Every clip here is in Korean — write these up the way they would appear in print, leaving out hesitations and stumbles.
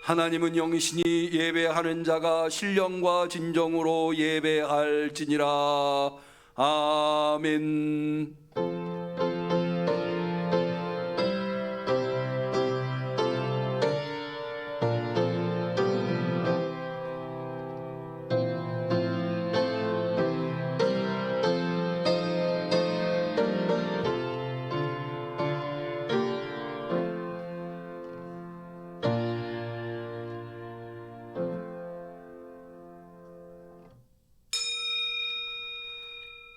하나님은 영이시니 예배하는 자가 신령과 진정으로 예배할지니라. 아멘.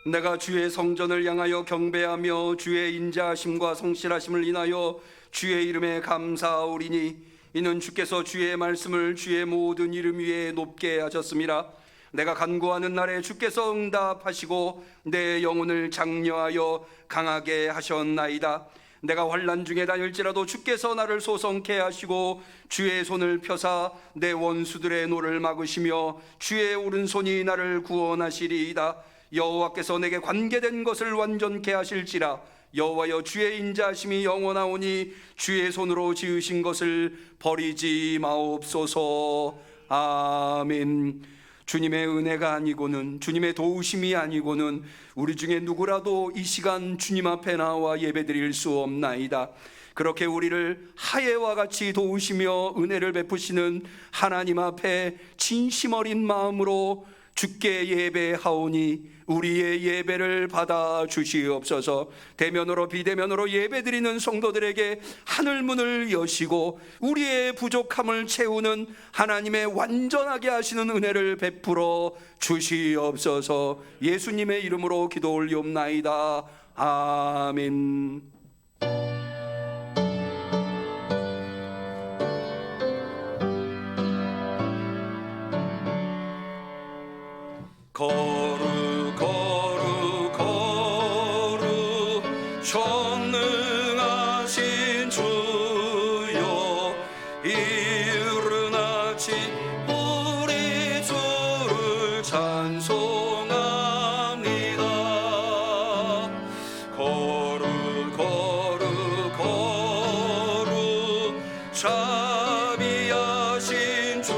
내가 주의 성전을 향하여 경배하며 주의 인자하심과 성실하심을 인하여 주의 이름에 감사하오리니 이는 주께서 주의 말씀을 주의 모든 이름 위에 높게 하셨음이라. 내가 간구하는 날에 주께서 응답하시고 내 영혼을 장려하여 강하게 하셨나이다. 내가 환난 중에 다닐지라도 주께서 나를 소성케 하시고 주의 손을 펴사 내 원수들의 노를 막으시며 주의 오른손이 나를 구원하시리이다. 여호와께서 내게 관계된 것을 완전케 하실지라. 여호와여, 주의 인자하심이 영원하오니 주의 손으로 지으신 것을 버리지 마옵소서. 아멘. 주님의 은혜가 아니고는, 주님의 도우심이 아니고는 우리 중에 누구라도 이 시간 주님 앞에 나와 예배드릴 수 없나이다. 그렇게 우리를 하예와 같이 도우시며 은혜를 베푸시는 하나님 앞에 진심 어린 마음으로 주께 예배하오니 우리의 예배를 받아 주시옵소서. 대면으로 비대면으로 예배드리는 성도들에게 하늘문을 여시고 우리의 부족함을 채우는 하나님의 완전하게 하시는 은혜를 베풀어 주시옵소서. 예수님의 이름으로 기도 올리옵나이다. 아멘. 거룩 거룩 거룩 전능하신 주여, 이른 아침 우리 주를 찬송합니다. 거룩 거룩 거룩 자비하신 주여,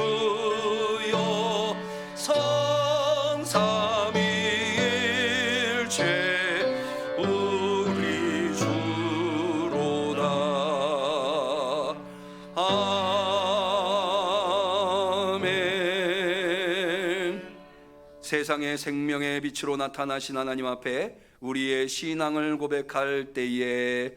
삼위일체 우리 주로다. 아멘. 세상의 생명의 빛으로 나타나신 하나님 앞에 우리의 신앙을 고백할 때에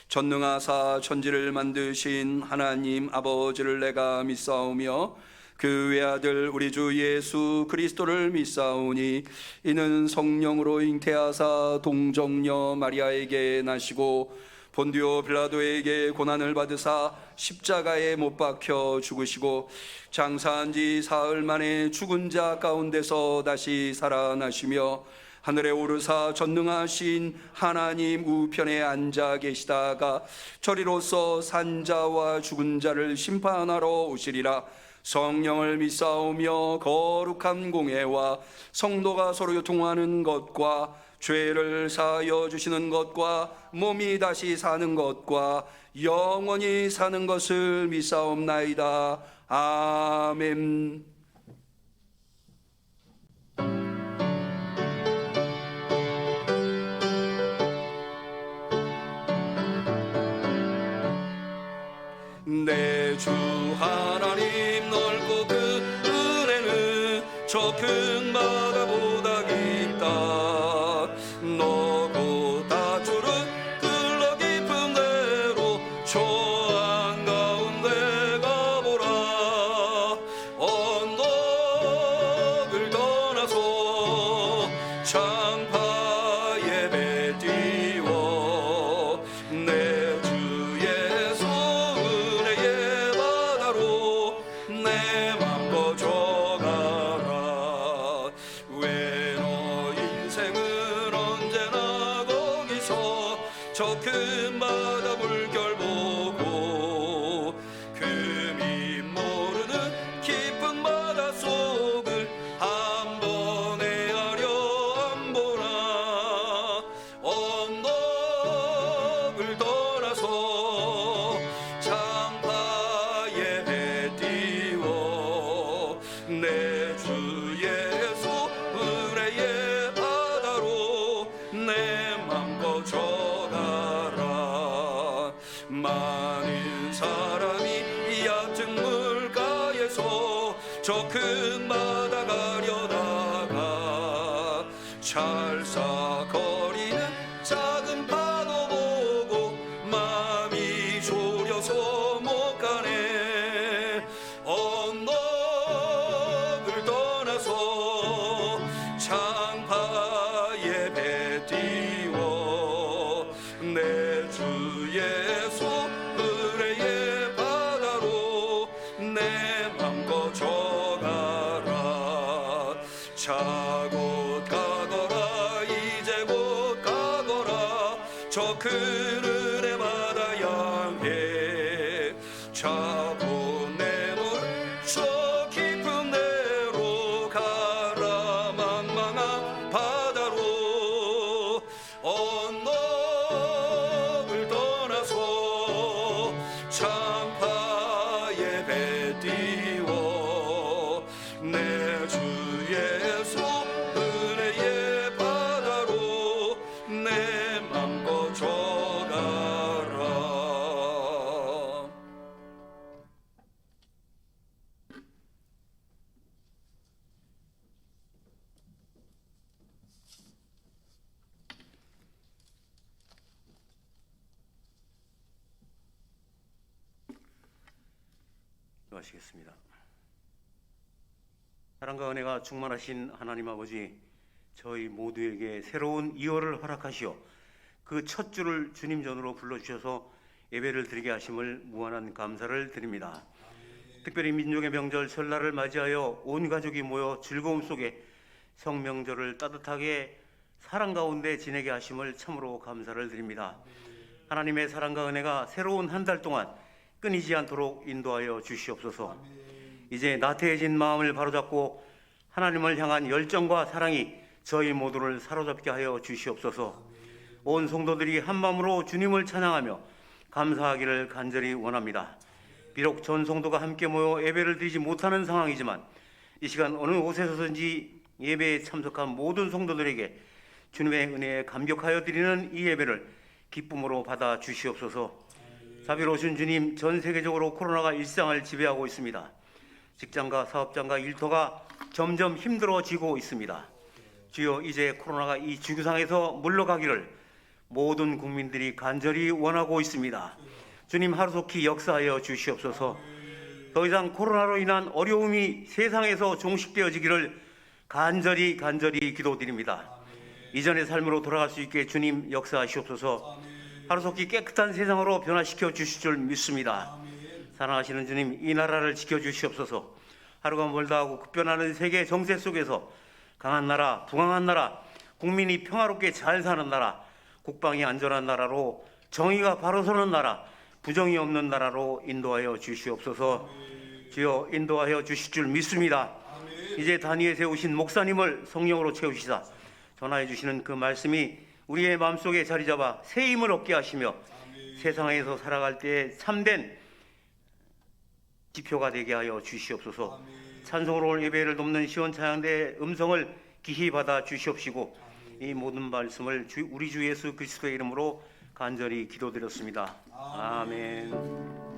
전능하사 천지를 만드신 하나님 아버지를 내가 믿사오며 그 외아들 우리 주 예수 그리스도를 믿사오니 이는 성령으로 잉태하사 동정녀 마리아에게 나시고 본디오 빌라도에게 고난을 받으사 십자가에 못 박혀 죽으시고 장사한 지 사흘 만에 죽은 자 가운데서 다시 살아나시며 하늘에 오르사 전능하신 하나님 우편에 앉아 계시다가 저리로서 산자와 죽은 자를 심판하러 오시리라. 성령을 믿사오며 거룩한 공회와 성도가 서로 교통하는 것과 죄를 사하여 주시는 것과 몸이 다시 사는 것과 영원히 사는 것을 믿사옵나이다. 아멘. 내 주 하나님 넓고 그 은혜는 저 큰 바다보다 깊다. 너고 다주를 흘러 깊은 데로 저 한가운데 가보라. 언덕을 떠나서 창파 예배 띄워 내 내 맘도 줘가라. 왜 너 인생은 언제나 거기서 저 큰 바다 물결 보고 많은 사람이 이 얕은 물가에서 저 큰 바다 가려다가 찰싹거리는 작은 파도 보고 마음이 졸여서 못 가네. 언덕을 떠나서 창파에 배 띄워 내 주 예수 의뢰의 바다로 내 맘 거쳐가라. 자 곧 가거라 이제 곧 가거라 저 큰 은혜 바다 향해. 자 곧 내물 저 깊은 데로 가라 망망한 바다로. 언덕을 떠나서 창파에 배 띄워 내 주 예수 은혜의 바다로 내 맘 거쳐가라. 기도하시겠습니다. 사랑과 은혜가 충만하신 하나님 아버지, 저희 모두에게 새로운 2월을 허락하시어 그 첫 주를 주님 전으로 불러주셔서 예배를 드리게 하심을 무한한 감사를 드립니다. 특별히 민족의 명절 설날을 맞이하여 온 가족이 모여 즐거움 속에 성명절을 따뜻하게 사랑 가운데 지내게 하심을 참으로 감사를 드립니다. 하나님의 사랑과 은혜가 새로운 한 달 동안 끊이지 않도록 인도하여 주시옵소서. 이제 나태해진 마음을 바로잡고 하나님을 향한 열정과 사랑이 저희 모두를 사로잡게 하여 주시옵소서. 온 성도들이 한 마음으로 주님을 찬양하며 감사하기를 간절히 원합니다. 비록 전 성도가 함께 모여 예배를 드리지 못하는 상황이지만 이 시간 어느 곳에서든지 예배에 참석한 모든 성도들에게 주님의 은혜에 감격하여 드리는 이 예배를 기쁨으로 받아 주시옵소서. 자비로우신 주님, 전 세계적으로 코로나가 일상을 지배하고 있습니다. 직장과 사업장과 일터가 점점 힘들어지고 있습니다. 주여, 이제 코로나가 이 지구상에서 물러가기를 모든 국민들이 간절히 원하고 있습니다. 주님, 하루속히 역사하여 주시옵소서. 더 이상 코로나로 인한 어려움이 세상에서 종식되어지기를 간절히 기도드립니다. 이전의 삶으로 돌아갈 수 있게 주님 역사하시옵소서. 하루속히 깨끗한 세상으로 변화시켜 주실 줄 믿습니다. 사랑하시는 주님, 이 나라를 지켜주시옵소서. 하루가 멀다 하고 급변하는 세계 정세 속에서 강한 나라, 부강한 나라, 국민이 평화롭게 잘 사는 나라, 국방이 안전한 나라로, 정의가 바로 서는 나라, 부정이 없는 나라로 인도하여 주시옵소서. 주여, 인도하여 주실 줄 믿습니다. 이제 단위에 세우신 목사님을 성령으로 채우시사 전하해 주시는 그 말씀이 우리의 마음속에 자리 잡아 새 힘을 얻게 하시며 세상에서 살아갈 때 참된 지표가 되게 하여 주시옵소서. 찬송으로 예배를 돕는 시원찬양대의 음성을 기히 받아 주시옵시고 이 모든 말씀을 우리 주 예수 그리스도의 이름으로 간절히 기도드렸습니다. 아멘.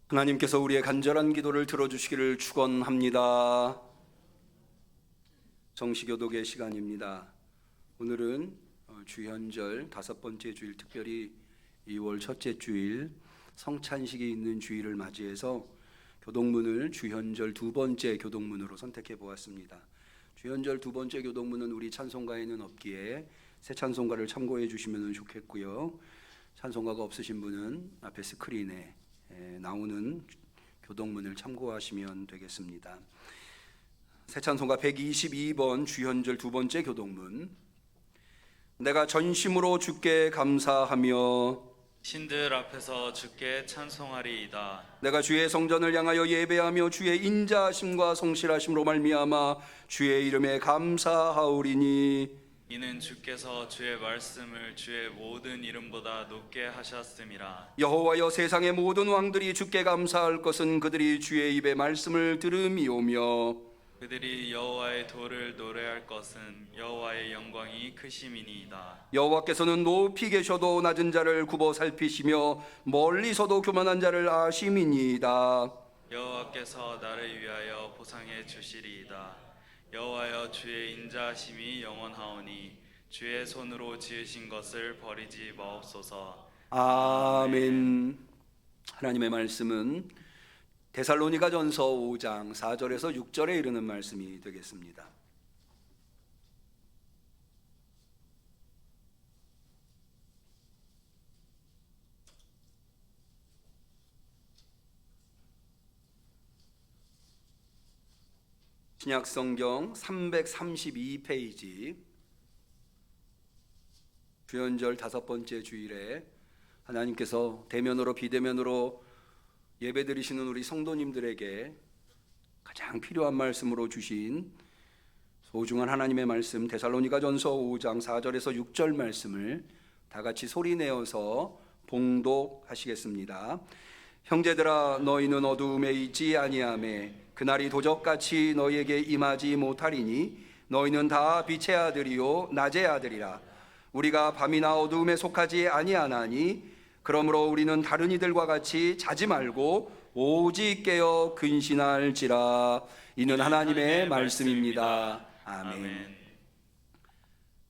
하나님께서 우리의 간절한 기도를 들어주시기를 축원합니다. 정시교독의 시간입니다. 오늘은 주현절 5번째 주일, 특별히 2월 첫째 주일 성찬식이 있는 주일을 맞이해서 교독문을 주현절 2번째 교독문으로 선택해 보았습니다. 주현절 2번째 교독문은 우리 찬송가에는 없기에 새 찬송가를 참고해 주시면 좋겠고요. 찬송가가 없으신 분은 앞에 스크린에 나오는 교독문을 참고하시면 되겠습니다. 새 찬송가 122번 주현절 2번째 교독문. 내가 전심으로 주께 감사하며 신들 앞에서 주께 찬송하리이다. 내가 주의 성전을 향하여 예배하며 주의 인자하심과 성실하심으로 말미암아 주의 이름에 감사하오리니 이는 주께서 주의 말씀을 주의 모든 이름보다 높게 하셨음이라. 여호와여 세상의 모든 왕들이 주께 감사할 것은 그들이 주의 입의 말씀을 들음이오며 그들이 여호와의 도를 노래할 것은 여호와의 영광이 크심이니이다. 여호와께서는 높이 계셔도 낮은 자를 굽어 살피시며 멀리서도 교만한 자를 아심이니이다. 여호와께서 나를 위하여 보상해 주시리이다. 여호와여 주의 인자하심이 영원하오니 주의 손으로 지으신 것을 버리지 마옵소서. 아멘. 하나님의 말씀은 데살로니가전서 5장 4절에서 6절에 이르는 말씀이 되겠습니다. 신약성경 332페이지 주연절 5번째 주일에 하나님께서 대면으로 비대면으로 예배드리시는 우리 성도님들에게 가장 필요한 말씀으로 주신 소중한 하나님의 말씀 데살로니가전서 5장 4절에서 6절 말씀을 다 같이 소리내어서 봉독하시겠습니다. 형제들아 너희는 어두움에 있지 아니하매 그날이 도적같이 너희에게 임하지 못하리니 너희는 다 빛의 아들이요 낮의 아들이라. 우리가 밤이나 어두움에 속하지 아니하나니 그러므로 우리는 다른 이들과 같이 자지 말고 오직 깨어 근신할지라. 이는 하나님의 말씀입니다. 아멘.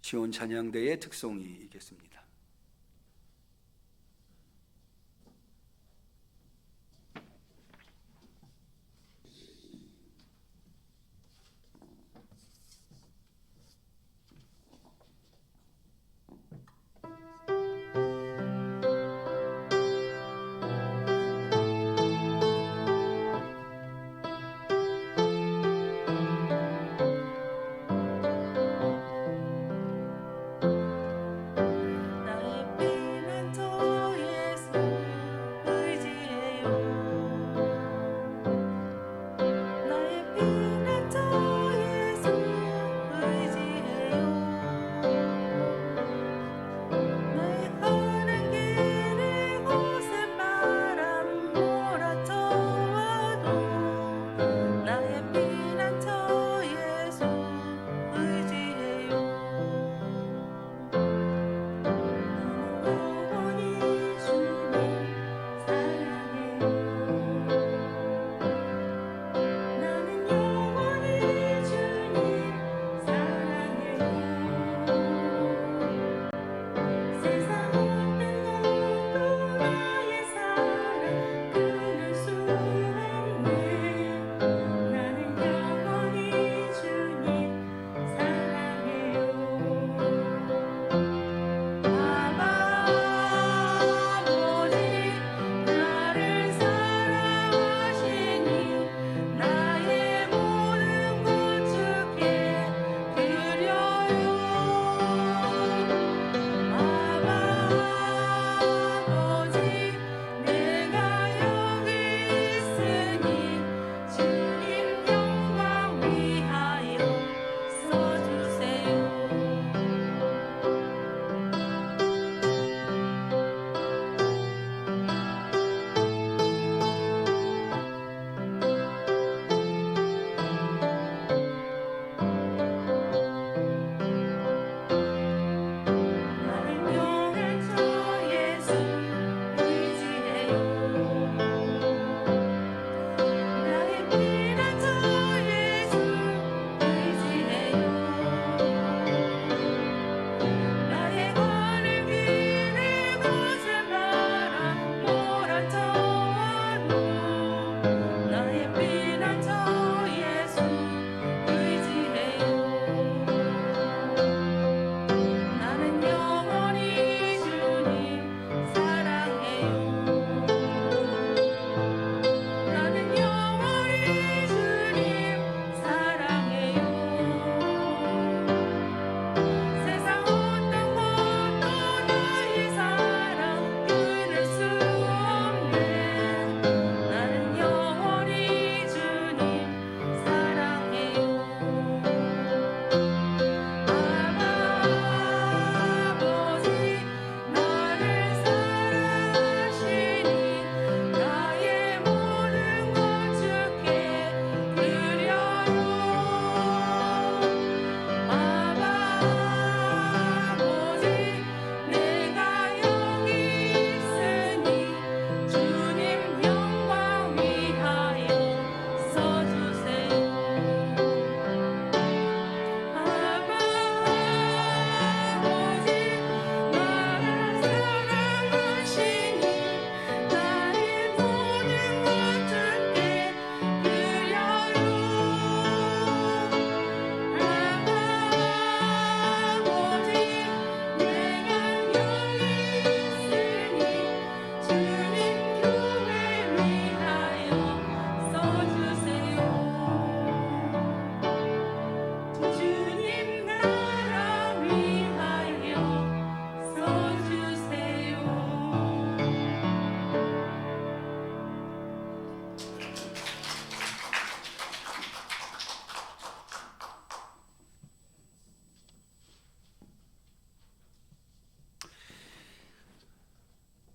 시온 찬양대의 특송이 있겠습니다.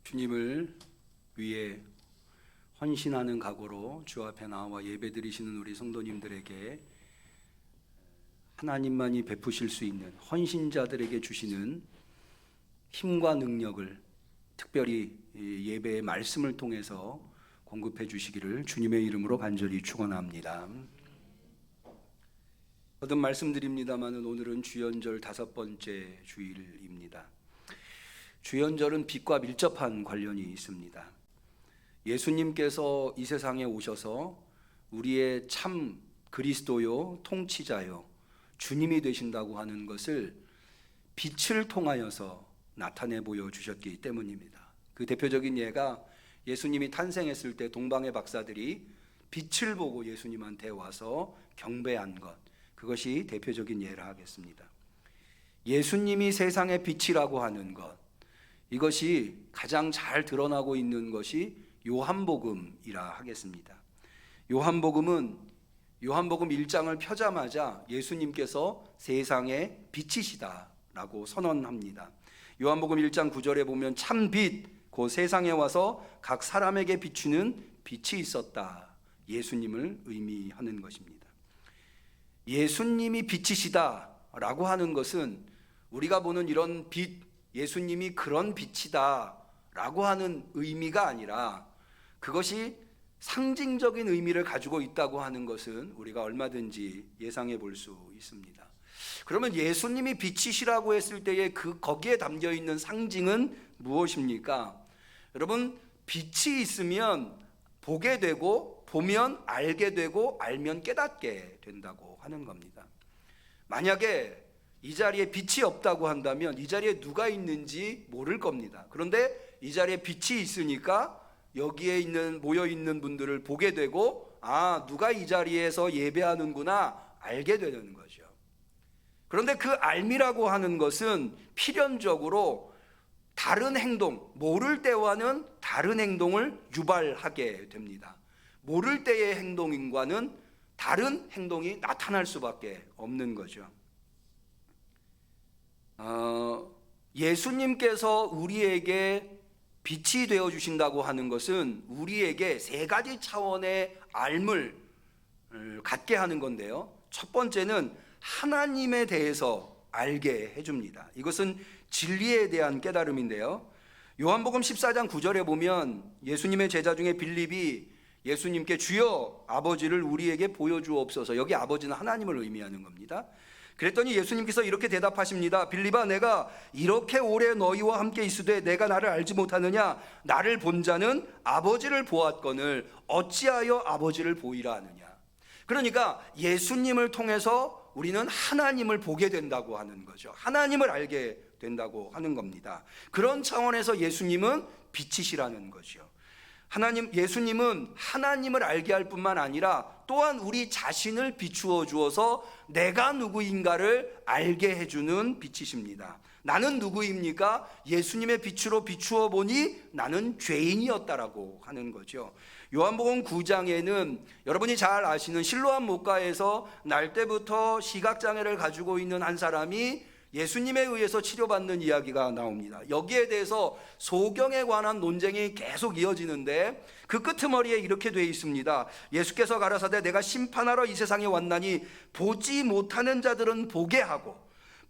주님을 위해 헌신하는 각오로 주 앞에 나와 예배드리시는 우리 성도님들에게 하나님만이 베푸실 수 있는 헌신자들에게 주시는 힘과 능력을 특별히 예배의 말씀을 통해서 공급해 주시기를 주님의 이름으로 간절히 축원합니다. 거듭 말씀드립니다만 오늘은 주연절 5번째 주일입니다. 주연절은 빛과 밀접한 관련이 있습니다. 예수님께서 이 세상에 오셔서 우리의 참 그리스도요 통치자요 주님이 되신다고 하는 것을 빛을 통하여서 나타내 보여주셨기 때문입니다. 그 대표적인 예가 예수님이 탄생했을 때 동방의 박사들이 빛을 보고 예수님한테 와서 경배한 것, 그것이 대표적인 예라 하겠습니다. 예수님이 세상의 빛이라고 하는 것, 이것이 가장 잘 드러나고 있는 것이 요한복음이라 하겠습니다. 요한복음 1장을 펴자마자 예수님께서 세상의 빛이시다라고 선언합니다. 요한복음 1장 9절에 보면 참 빛 곧 세상에 와서 각 사람에게 비추는 빛이 있었다. 예수님을 의미하는 것입니다. 예수님이 빛이시다라고 하는 것은 우리가 보는 이런 빛, 예수님이 그런 빛이다라고 하는 의미가 아니라 그것이 상징적인 의미를 가지고 있다고 하는 것은 우리가 얼마든지 예상해 볼 수 있습니다. 그러면 예수님이 빛이시라고 했을 때에 거기에 담겨 있는 상징은 무엇입니까? 여러분, 빛이 있으면 보게 되고 보면 알게 되고 알면 깨닫게 된다고 하는 겁니다. 만약에 이 자리에 빛이 없다고 한다면 이 자리에 누가 있는지 모를 겁니다. 그런데 이 자리에 빛이 있으니까 여기에 모여 있는 분들을 보게 되고 누가 이 자리에서 예배하는구나 알게 되는 거죠. 그런데 그 알미라고 하는 것은 필연적으로 다른 행동, 모를 때와는 다른 행동을 유발하게 됩니다. 모를 때의 행동과는 다른 행동이 나타날 수밖에 없는 거죠. 예수님께서 우리에게 빛이 되어 주신다고 하는 것은 우리에게 3가지 차원의 알을 갖게 하는 건데요. 첫 번째는 하나님에 대해서 알게 해줍니다. 이것은 진리에 대한 깨달음인데요. 요한복음 14장 9절에 보면 예수님의 제자 중에 빌립이 예수님께 주여 아버지를 우리에게 보여주옵소서. 여기 아버지는 하나님을 의미하는 겁니다. 그랬더니 예수님께서 이렇게 대답하십니다. 빌립아, 내가 이렇게 오래 너희와 함께 있으되 내가 나를 알지 못하느냐? 나를 본 자는 아버지를 보았거늘 어찌하여 아버지를 보이라 하느냐? 그러니까 예수님을 통해서 우리는 하나님을 보게 된다고 하는 거죠. 하나님을 알게 된다고 하는 겁니다. 그런 차원에서 예수님은 빛이시라는 거죠. 예수님은 하나님을 알게 할 뿐만 아니라 또한 우리 자신을 비추어 주어서 내가 누구인가를 알게 해주는 빛이십니다. 나는 누구입니까? 예수님의 빛으로 비추어 보니 나는 죄인이었다라고 하는 거죠. 요한복음 9장에는 여러분이 잘 아시는 실로암 목가에서 날 때부터 시각장애를 가지고 있는 한 사람이 예수님에 의해서 치료받는 이야기가 나옵니다. 여기에 대해서 소경에 관한 논쟁이 계속 이어지는데 그 끄트머리에 이렇게 되어 있습니다. 예수께서 가라사대 내가 심판하러 이 세상에 왔나니 보지 못하는 자들은 보게 하고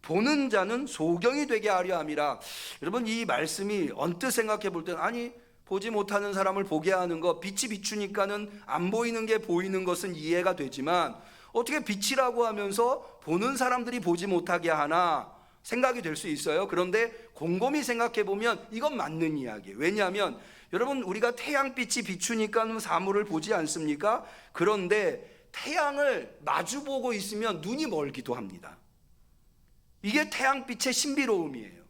보는 자는 소경이 되게 하려 함이라. 여러분, 이 말씀이 언뜻 생각해 볼 때는 아니 보지 못하는 사람을 보게 하는 것, 빛이 비추니까는 안 보이는 게 보이는 것은 이해가 되지만 어떻게 빛이라고 하면서 보는 사람들이 보지 못하게 하나 생각이 될 수 있어요. 그런데 곰곰이 생각해 보면 이건 맞는 이야기예요. 왜냐하면 여러분, 우리가 태양빛이 비추니까 사물을 보지 않습니까? 그런데 태양을 마주보고 있으면 눈이 멀기도 합니다. 이게 태양빛의 신비로움이에요.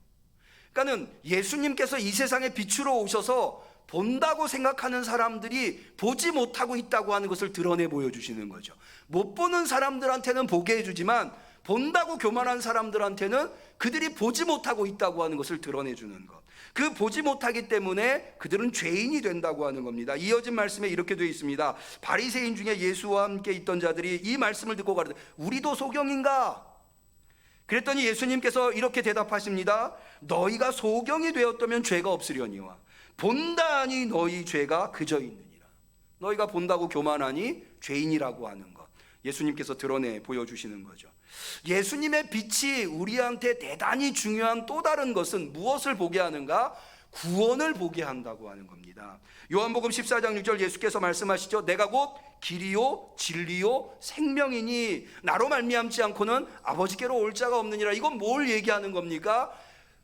그러니까는 예수님께서 이 세상에 빛으로 오셔서 본다고 생각하는 사람들이 보지 못하고 있다고 하는 것을 드러내 보여주시는 거죠. 못 보는 사람들한테는 보게 해주지만 본다고 교만한 사람들한테는 그들이 보지 못하고 있다고 하는 것을 드러내주는 것. 그 보지 못하기 때문에 그들은 죄인이 된다고 하는 겁니다. 이어진 말씀에 이렇게 되어 있습니다. 바리새인 중에 예수와 함께 있던 자들이 이 말씀을 듣고 가로되 우리도 소경인가? 그랬더니 예수님께서 이렇게 대답하십니다. 너희가 소경이 되었다면 죄가 없으려니와 본다니 너희 죄가 그저 있느니라. 너희가 본다고 교만하니 죄인이라고 하는 것, 예수님께서 드러내 보여주시는 거죠. 예수님의 빛이 우리한테 대단히 중요한 또 다른 것은 무엇을 보게 하는가? 구원을 보게 한다고 하는 겁니다. 요한복음 14장 6절 예수께서 말씀하시죠. 내가 곧 길이요 진리요 생명이니 나로 말미암지 않고는 아버지께로 올 자가 없느니라. 이건 뭘 얘기하는 겁니까?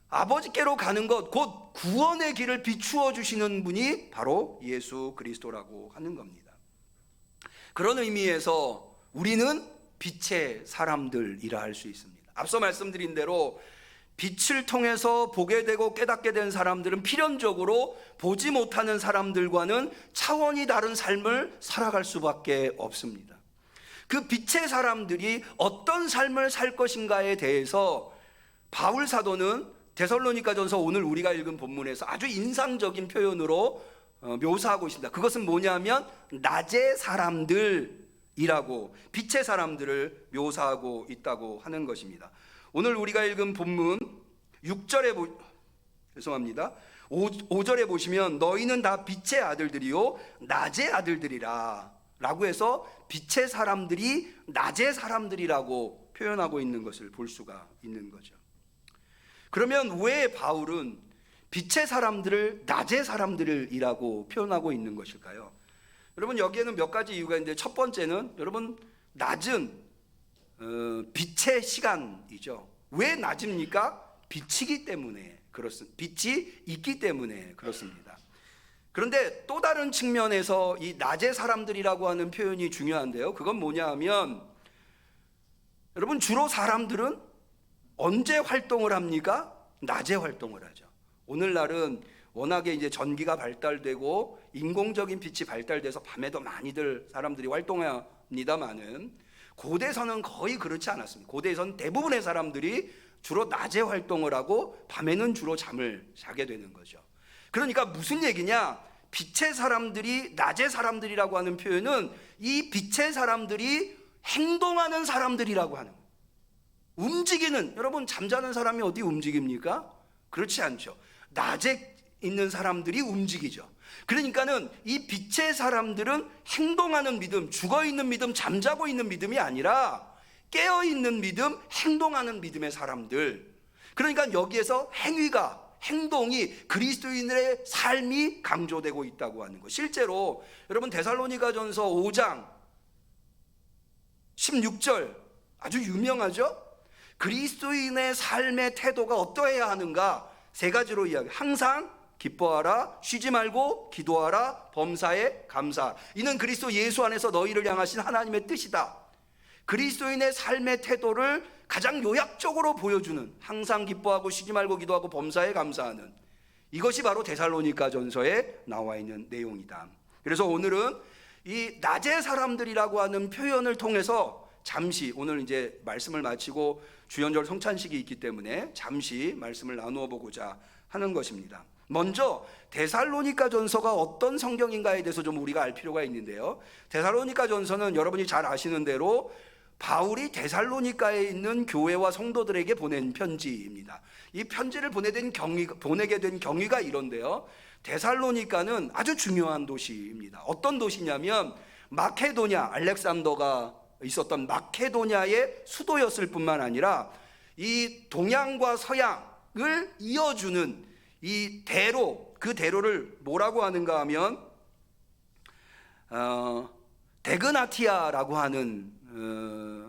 아버지께로 가는 것, 곧 구원의 길을 비추어 주시는 분이 바로 예수 그리스도라고 하는 겁니다. 그런 의미에서 우리는 빛의 사람들이라 할 수 있습니다. 앞서 말씀드린 대로 빛을 통해서 보게 되고 깨닫게 된 사람들은 필연적으로 보지 못하는 사람들과는 차원이 다른 삶을 살아갈 수밖에 없습니다. 그 빛의 사람들이 어떤 삶을 살 것인가에 대해서 바울 사도는 데살로니가전서 오늘 우리가 읽은 본문에서 아주 인상적인 표현으로 묘사하고 있습니다. 그것은 뭐냐면 낮의 사람들이라고, 빛의 사람들을 묘사하고 있다고 하는 것입니다. 오늘 우리가 읽은 본문 6절에 죄송합니다. 5절에 보시면 너희는 다 빛의 아들들이요 낮의 아들들이라 라고 해서 빛의 사람들이 낮의 사람들이라고 표현하고 있는 것을 볼 수가 있는 거죠. 그러면 왜 바울은 빛의 사람들을 낮의 사람들이라고 표현하고 있는 것일까요? 여러분, 여기에는 몇 가지 이유가 있는데, 첫 번째는 여러분, 낮은 빛의 시간이죠. 왜 낮입니까? 빛이기 때문에 그렇습니다. 빛이 있기 때문에 그렇습니다. 그런데 또 다른 측면에서 이 낮의 사람들이라고 하는 표현이 중요한데요. 그건 뭐냐 하면, 여러분, 주로 사람들은 언제 활동을 합니까? 낮에 활동을 하죠. 오늘날은 워낙에 이제 전기가 발달되고 인공적인 빛이 발달돼서 밤에도 많이들 사람들이 활동합니다만은, 고대에서는 거의 그렇지 않았습니다. 고대에서는 대부분의 사람들이 주로 낮에 활동을 하고 밤에는 주로 잠을 자게 되는 거죠. 그러니까 무슨 얘기냐? 빛의 사람들이 낮의 사람들이라고 하는 표현은 이 빛의 사람들이 행동하는 사람들이라고 하는 거예요. 움직이는, 여러분, 잠자는 사람이 어디 움직입니까? 그렇지 않죠. 낮에 있는 사람들이 움직이죠. 그러니까는 이 빛의 사람들은 행동하는 믿음, 죽어있는 믿음, 잠자고 있는 믿음이 아니라 깨어있는 믿음, 행동하는 믿음의 사람들. 그러니까 여기에서 행동이 그리스도인의 삶이 강조되고 있다고 하는 것. 실제로 여러분, 데살로니가전서 5장 16절 아주 유명하죠? 그리스도인의 삶의 태도가 어떠해야 하는가? 세 가지로 이야기. 항상 기뻐하라, 쉬지 말고 기도하라, 범사에 감사하라. 이는 그리스도 예수 안에서 너희를 향하신 하나님의 뜻이다. 그리스도인의 삶의 태도를 가장 요약적으로 보여주는, 항상 기뻐하고 쉬지 말고 기도하고 범사에 감사하는, 이것이 바로 데살로니가전서에 나와 있는 내용이다. 그래서 오늘은 이 낮의 사람들이라고 하는 표현을 통해서 잠시, 오늘 이제 말씀을 마치고 주연절 성찬식이 있기 때문에 잠시 말씀을 나누어 보고자 하는 것입니다. 먼저 데살로니가전서가 어떤 성경인가에 대해서 좀 우리가 알 필요가 있는데요. 데살로니가전서는 여러분이 잘 아시는 대로 바울이 데살로니가에 있는 교회와 성도들에게 보낸 편지입니다. 이 편지를 보내게 된 경위가 이런데요. 데살로니가는 아주 중요한 도시입니다. 어떤 도시냐면 마케도냐, 알렉산더가 있었던 마케도냐의 수도였을 뿐만 아니라 이 동양과 서양을 이어주는 이 대로, 그 대로를 뭐라고 하는가 하면 데그나티아라고 하는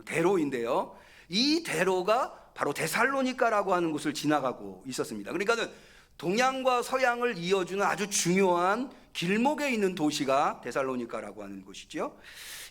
대로인데요. 이 대로가 바로 데살로니가라고 하는 곳을 지나가고 있었습니다. 그러니까는 동양과 서양을 이어주는 아주 중요한 길목에 있는 도시가 데살로니가라고 하는 곳이죠.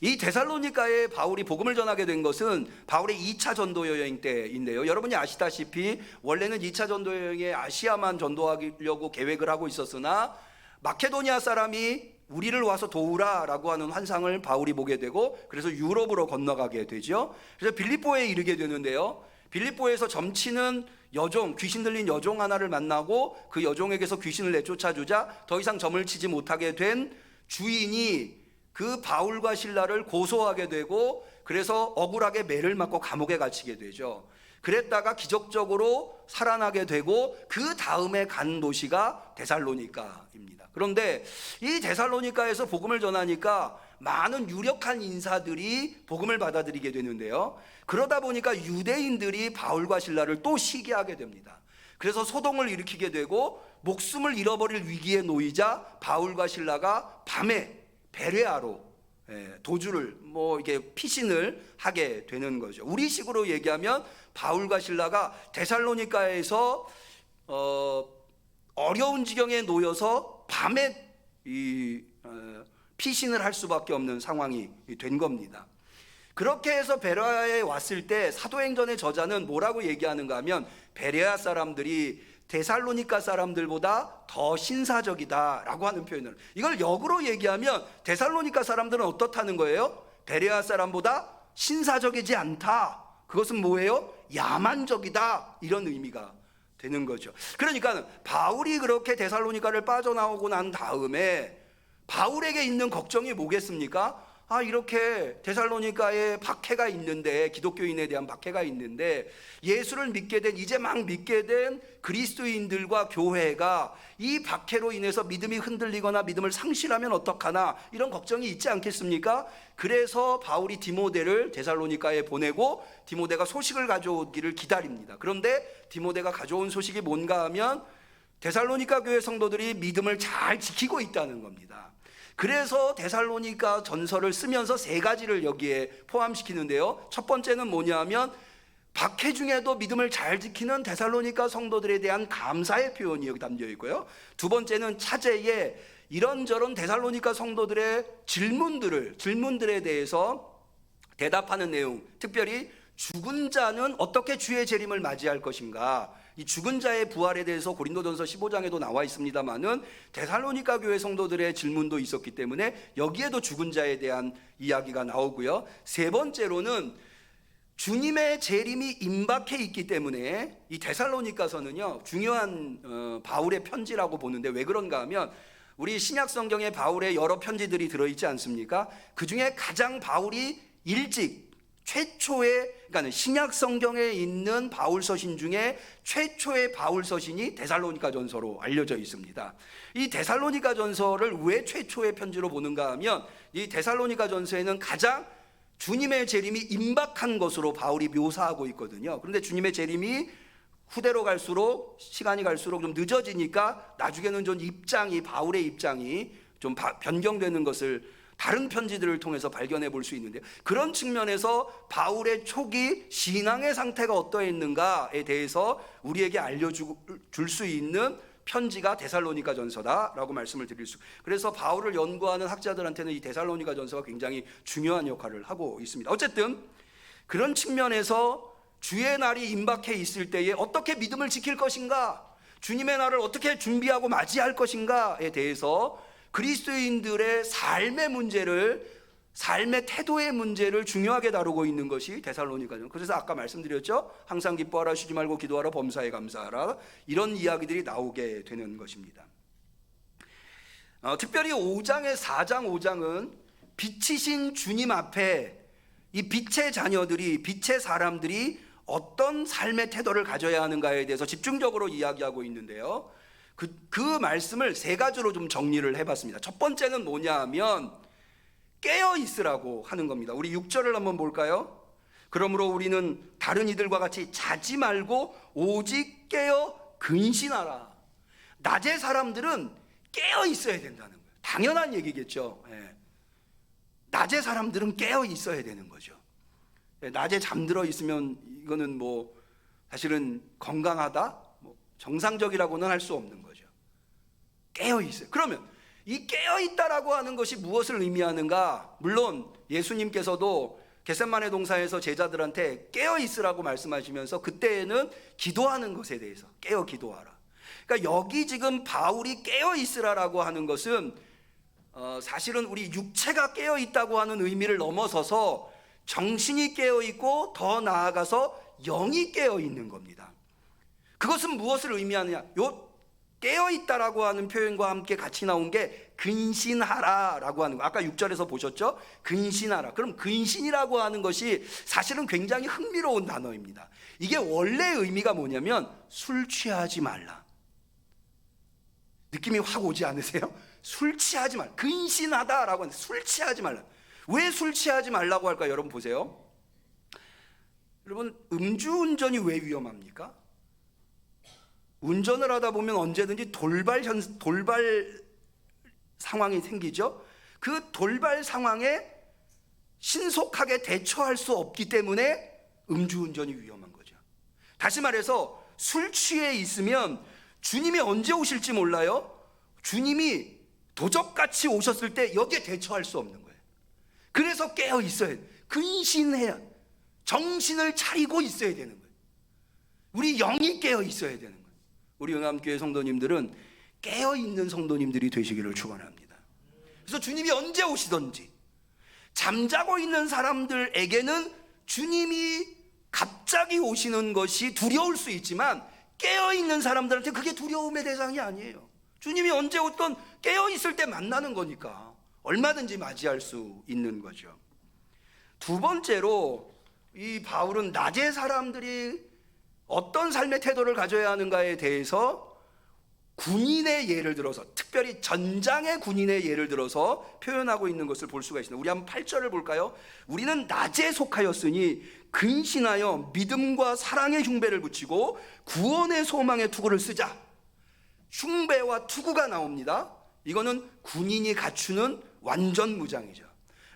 이 데살로니가에 바울이 복음을 전하게 된 것은 바울의 2차 전도 여행 때인데요. 여러분이 아시다시피 원래는 2차 전도 여행에 아시아만 전도하려고 계획을 하고 있었으나 마케도니아 사람이 우리를 와서 도우라라고 하는 환상을 바울이 보게 되고, 그래서 유럽으로 건너가게 되죠. 그래서 빌립보에 이르게 되는데요. 빌립보에서 점치는 여종, 귀신 들린 여종 하나를 만나고 그 여종에게서 귀신을 내쫓아주자 더 이상 점을 치지 못하게 된 주인이 그 바울과 실라를 고소하게 되고, 그래서 억울하게 매를 맞고 감옥에 갇히게 되죠. 그랬다가 기적적으로 살아나게 되고 그 다음에 간 도시가 데살로니가입니다. 그런데 이 데살로니가에서 복음을 전하니까 많은 유력한 인사들이 복음을 받아들이게 되는데요. 그러다 보니까 유대인들이 바울과 실라를 또 시기하게 됩니다. 그래서 소동을 일으키게 되고 목숨을 잃어버릴 위기에 놓이자 바울과 실라가 밤에 베레아로 도주를 이게 피신을 하게 되는 거죠. 우리식으로 얘기하면 바울과 실라가 데살로니가에서 어려운 지경에 놓여서 밤에 피신을 할 수밖에 없는 상황이 된 겁니다. 그렇게 해서 베레아에 왔을 때 사도행전의 저자는 뭐라고 얘기하는가 하면 베레아 사람들이 데살로니가 사람들보다 더 신사적이다라고 하는 표현을, 이걸 역으로 얘기하면 데살로니가 사람들은 어떻다는 거예요? 베레아 사람보다 신사적이지 않다. 그것은 뭐예요? 야만적이다. 이런 의미가 되는 거죠. 그러니까 바울이 그렇게 데살로니가를 빠져나오고 난 다음에 바울에게 있는 걱정이 뭐겠습니까? 이렇게 데살로니가에 박해가 있는데, 기독교인에 대한 박해가 있는데 예수를 믿게 된, 이제 막 믿게 된 그리스도인들과 교회가 이 박해로 인해서 믿음이 흔들리거나 믿음을 상실하면 어떡하나, 이런 걱정이 있지 않겠습니까? 그래서 바울이 디모데를 데살로니가에 보내고 디모데가 소식을 가져오기를 기다립니다. 그런데 디모데가 가져온 소식이 뭔가 하면 데살로니가 교회 성도들이 믿음을 잘 지키고 있다는 겁니다. 그래서 데살로니가 전서를 쓰면서 세 가지를 여기에 포함시키는데요. 첫 번째는 뭐냐면 박해 중에도 믿음을 잘 지키는 데살로니가 성도들에 대한 감사의 표현이 여기 담겨 있고요. 두 번째는 차제에 이런저런 데살로니가 성도들의 질문들에 대해서 대답하는 내용, 특별히 죽은 자는 어떻게 주의 재림을 맞이할 것인가, 이 죽은 자의 부활에 대해서 고린도전서 15장에도 나와 있습니다만은 데살로니가 교회 성도들의 질문도 있었기 때문에 여기에도 죽은 자에 대한 이야기가 나오고요. 세 번째로는 주님의 재림이 임박해 있기 때문에 이 데살로니가서는요 중요한 바울의 편지라고 보는데, 왜 그런가 하면 우리 신약 성경에 바울의 여러 편지들이 들어있지 않습니까? 그 중에 가장 바울이 최초의, 그러니까 신약 성경에 있는 바울 서신 중에 최초의 바울 서신이 데살로니가 전서로 알려져 있습니다. 이 데살로니가 전서를 왜 최초의 편지로 보는가 하면 이 데살로니가 전서에는 가장 주님의 재림이 임박한 것으로 바울이 묘사하고 있거든요. 그런데 주님의 재림이 후대로 갈수록, 시간이 갈수록 좀 늦어지니까 나중에는 좀 바울의 입장이 좀 변경되는 것을 다른 편지들을 통해서 발견해 볼 수 있는데, 그런 측면에서 바울의 초기 신앙의 상태가 어떠했는가에 대해서 우리에게 알려줄 수 있는 편지가 데살로니가 전서다라고 말씀을 드릴 수. 그래서 바울을 연구하는 학자들한테는 이 데살로니가 전서가 굉장히 중요한 역할을 하고 있습니다. 어쨌든 그런 측면에서 주의 날이 임박해 있을 때에 어떻게 믿음을 지킬 것인가, 주님의 날을 어떻게 준비하고 맞이할 것인가에 대해서 그리스도인들의 삶의 태도의 문제를 중요하게 다루고 있는 것이 데살로니가죠. 그래서 아까 말씀드렸죠. 항상 기뻐하라, 쉬지 말고 기도하라, 범사에 감사하라, 이런 이야기들이 나오게 되는 것입니다. 특별히 4장 5장은 빛이신 주님 앞에 이 빛의 자녀들이, 빛의 사람들이 어떤 삶의 태도를 가져야 하는가에 대해서 집중적으로 이야기하고 있는데요. 그 말씀을 세 가지로 좀 정리를 해봤습니다. 첫 번째는 뭐냐 하면 깨어 있으라고 하는 겁니다. 우리 6절을 한번 볼까요? 그러므로 우리는 다른 이들과 같이 자지 말고 오직 깨어 근신하라. 낮에 사람들은 깨어 있어야 된다는 거예요. 당연한 얘기겠죠. 낮에 사람들은 깨어 있어야 되는 거죠. 낮에 잠들어 있으면 이거는 사실은 건강하다, 정상적이라고는 할 수 없는 거죠. 깨어 있어요. 그러면 이 깨어 있다라고 하는 것이 무엇을 의미하는가? 물론 예수님께서도 겟세마네 동산에서 제자들한테 깨어 있으라고 말씀하시면서 그때에는 기도하는 것에 대해서 깨어 기도하라. 그러니까 여기 지금 바울이 깨어 있으라라고 하는 것은 사실은 우리 육체가 깨어 있다고 하는 의미를 넘어서서 정신이 깨어 있고 더 나아가서 영이 깨어 있는 겁니다. 그것은 무엇을 의미하느냐? 깨어있다라고 하는 표현과 함께 같이 나온 게 근신하라라고 하는 거. 아까 6절에서 보셨죠? 근신하라. 그럼 근신이라고 하는 것이 사실은 굉장히 흥미로운 단어입니다. 이게 원래 의미가 뭐냐면 술 취하지 말라. 느낌이 확 오지 않으세요? 술 취하지 말라. 근신하다라고 하는데 술 취하지 말라. 왜 술 취하지 말라고 할까? 여러분 보세요. 여러분, 음주운전이 왜 위험합니까? 운전을 하다 보면 언제든지 돌발 상황이 생기죠. 그 돌발 상황에 신속하게 대처할 수 없기 때문에 음주운전이 위험한 거죠. 다시 말해서 술 취해 있으면 주님이 언제 오실지 몰라요. 주님이 도적같이 오셨을 때 여기에 대처할 수 없는 거예요. 그래서 깨어 있어야 돼요. 근신해야, 정신을 차리고 있어야 되는 거예요. 우리 영이 깨어 있어야 되는 거예요. 우리 응암교회 성도님들은 깨어있는 성도님들이 되시기를 축원합니다. 그래서 주님이 언제 오시든지 잠자고 있는 사람들에게는 주님이 갑자기 오시는 것이 두려울 수 있지만 깨어있는 사람들한테 그게 두려움의 대상이 아니에요. 주님이 언제 오든 깨어있을 때 만나는 거니까 얼마든지 맞이할 수 있는 거죠. 두 번째로 이 바울은 낮에 사람들이 어떤 삶의 태도를 가져야 하는가에 대해서 군인의 예를 들어서, 특별히 전장의 군인의 예를 들어서 표현하고 있는 것을 볼 수가 있습니다. 우리 한번 8절을 볼까요? 우리는 낮에 속하였으니 근신하여 믿음과 사랑의 흉배를 붙이고 구원의 소망의 투구를 쓰자. 흉배와 투구가 나옵니다. 이거는 군인이 갖추는 완전 무장이죠.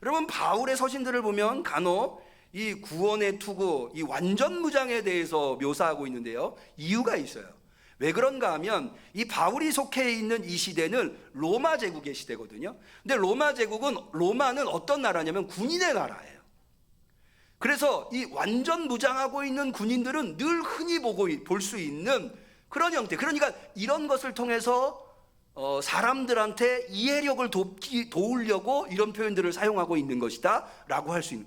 여러분, 바울의 서신들을 보면 간혹 이 구원의 투구, 이 완전 무장에 대해서 묘사하고 있는데요. 이유가 있어요. 왜 그런가 하면 이 바울이 속해 있는 이 시대는 로마 제국의 시대거든요. 근데 로마는 어떤 나라냐면 군인의 나라예요. 그래서 이 완전 무장하고 있는 군인들은 늘 흔히 볼 수 있는 그런 형태. 그러니까 이런 것을 통해서 사람들한테 이해력을 도우려고 이런 표현들을 사용하고 있는 것이다 라고 할 수 있는.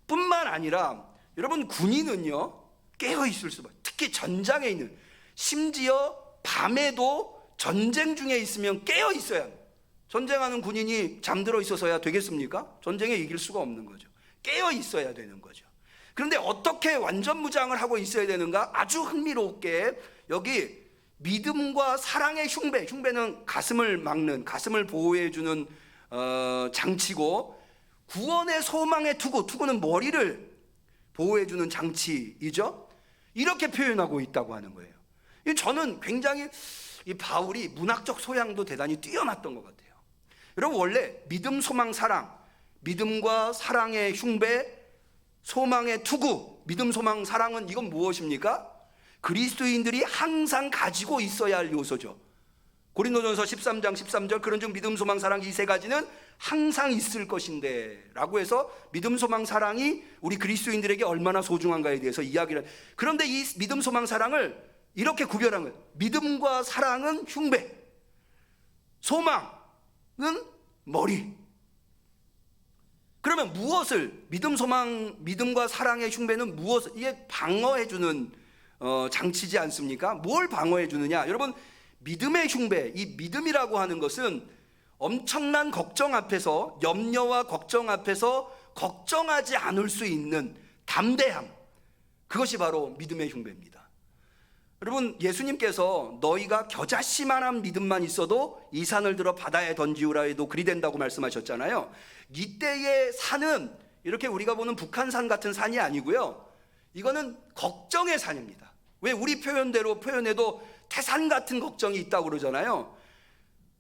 뿐만 아니라 여러분, 군인은요 깨어 있을 수밖에. 특히 전장에 있는, 심지어 밤에도 전쟁 중에 있으면 깨어 있어야 합니다. 전쟁하는 군인이 잠들어 있어서야 되겠습니까? 전쟁에 이길 수가 없는 거죠. 깨어 있어야 되는 거죠. 그런데 어떻게 완전 무장을 하고 있어야 되는가? 아주 흥미롭게 여기 믿음과 사랑의 흉배, 흉배는 가슴을 막는, 가슴을 보호해주는 장치고, 구원의 소망의 투구, 투구는 머리를 보호해주는 장치이죠. 이렇게 표현하고 있다고 하는 거예요. 저는 굉장히 이 바울이 문학적 소양도 대단히 뛰어났던 것 같아요. 여러분, 원래 믿음, 소망, 사랑, 믿음과 사랑의 흉배, 소망의 투구, 믿음, 소망, 사랑은 이건 무엇입니까? 그리스도인들이 항상 가지고 있어야 할 요소죠. 고린도전서 13장 13절, 그런즉 믿음, 소망, 사랑 이 세 가지는 항상 있을 것인데 라고 해서 믿음, 소망, 사랑이 우리 그리스도인들에게 얼마나 소중한가에 대해서 이야기를. 그런데 이 믿음, 소망, 사랑을 이렇게 구별한 거예요. 믿음과 사랑은 흉배, 소망은 머리. 그러면 무엇을, 믿음, 소망, 믿음과 사랑의 흉배는 무엇을, 이게 방어해주는 장치지 않습니까? 뭘 방어해주느냐? 여러분, 믿음의 흉배, 이 믿음이라고 하는 것은 엄청난 걱정 앞에서, 염려와 걱정 앞에서 걱정하지 않을 수 있는 담대함, 그것이 바로 믿음의 흉배입니다. 여러분, 예수님께서 너희가 겨자씨만한 믿음만 있어도 이 산을 들어 바다에 던지우라 해도 그리 된다고 말씀하셨잖아요. 이때의 산은 이렇게 우리가 보는 북한산 같은 산이 아니고요, 이거는 걱정의 산입니다. 왜 우리 표현대로 표현해도 태산 같은 걱정이 있다고 그러잖아요.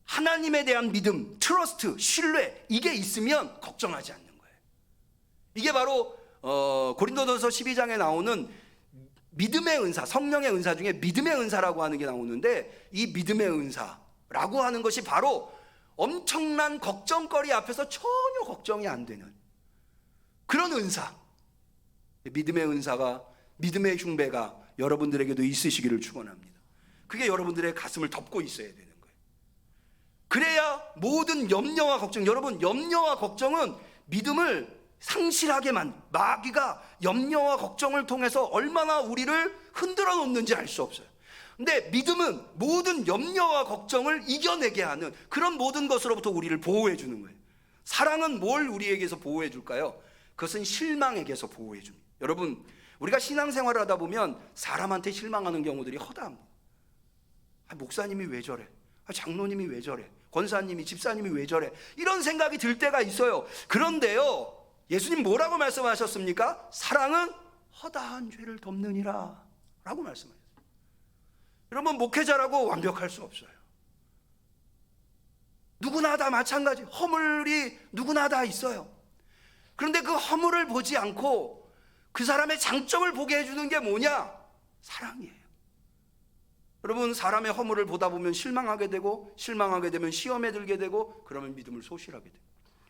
하나님에 대한 믿음, 트러스트, 신뢰, 이게 있으면 걱정하지 않는 거예요. 이게 바로 고린도전서 12장에 나오는 믿음의 은사, 성령의 은사 중에 믿음의 은사라고 하는 게 나오는데, 이 믿음의 은사라고 하는 것이 바로 엄청난 걱정거리 앞에서 전혀 걱정이 안 되는 그런 은사. 믿음의 은사가, 믿음의 흉배가 여러분들에게도 있으시기를 축원합니다. 그게 여러분들의 가슴을 덮고 있어야 되는 거예요. 그래야 모든 염려와 걱정, 여러분, 염려와 걱정은 믿음을 상실하게만, 마귀가 염려와 걱정을 통해서 얼마나 우리를 흔들어 놓는지 알 수 없어요. 근데 믿음은 모든 염려와 걱정을 이겨내게 하는 그런 모든 것으로부터 우리를 보호해 주는 거예요. 사랑은 뭘 우리에게서 보호해 줄까요? 그것은 실망에게서 보호해 줍니다. 여러분, 우리가 신앙생활을 하다 보면 사람한테 실망하는 경우들이 허다합니다. 목사님이 왜 저래? 장로님이 왜 저래? 권사님이, 집사님이 왜 저래? 이런 생각이 들 때가 있어요. 그런데요, 예수님 뭐라고 말씀하셨습니까? 사랑은 허다한 죄를 덮느니라 라고 말씀하셨어요. 여러분, 목회자라고 완벽할 수 없어요. 누구나 다 마찬가지, 허물이 누구나 다 있어요. 그런데 그 허물을 보지 않고 그 사람의 장점을 보게 해주는 게 뭐냐? 사랑이에요. 여러분, 사람의 허물을 보다 보면 실망하게 되고, 실망하게 되면 시험에 들게 되고, 그러면 믿음을 소실하게 돼요.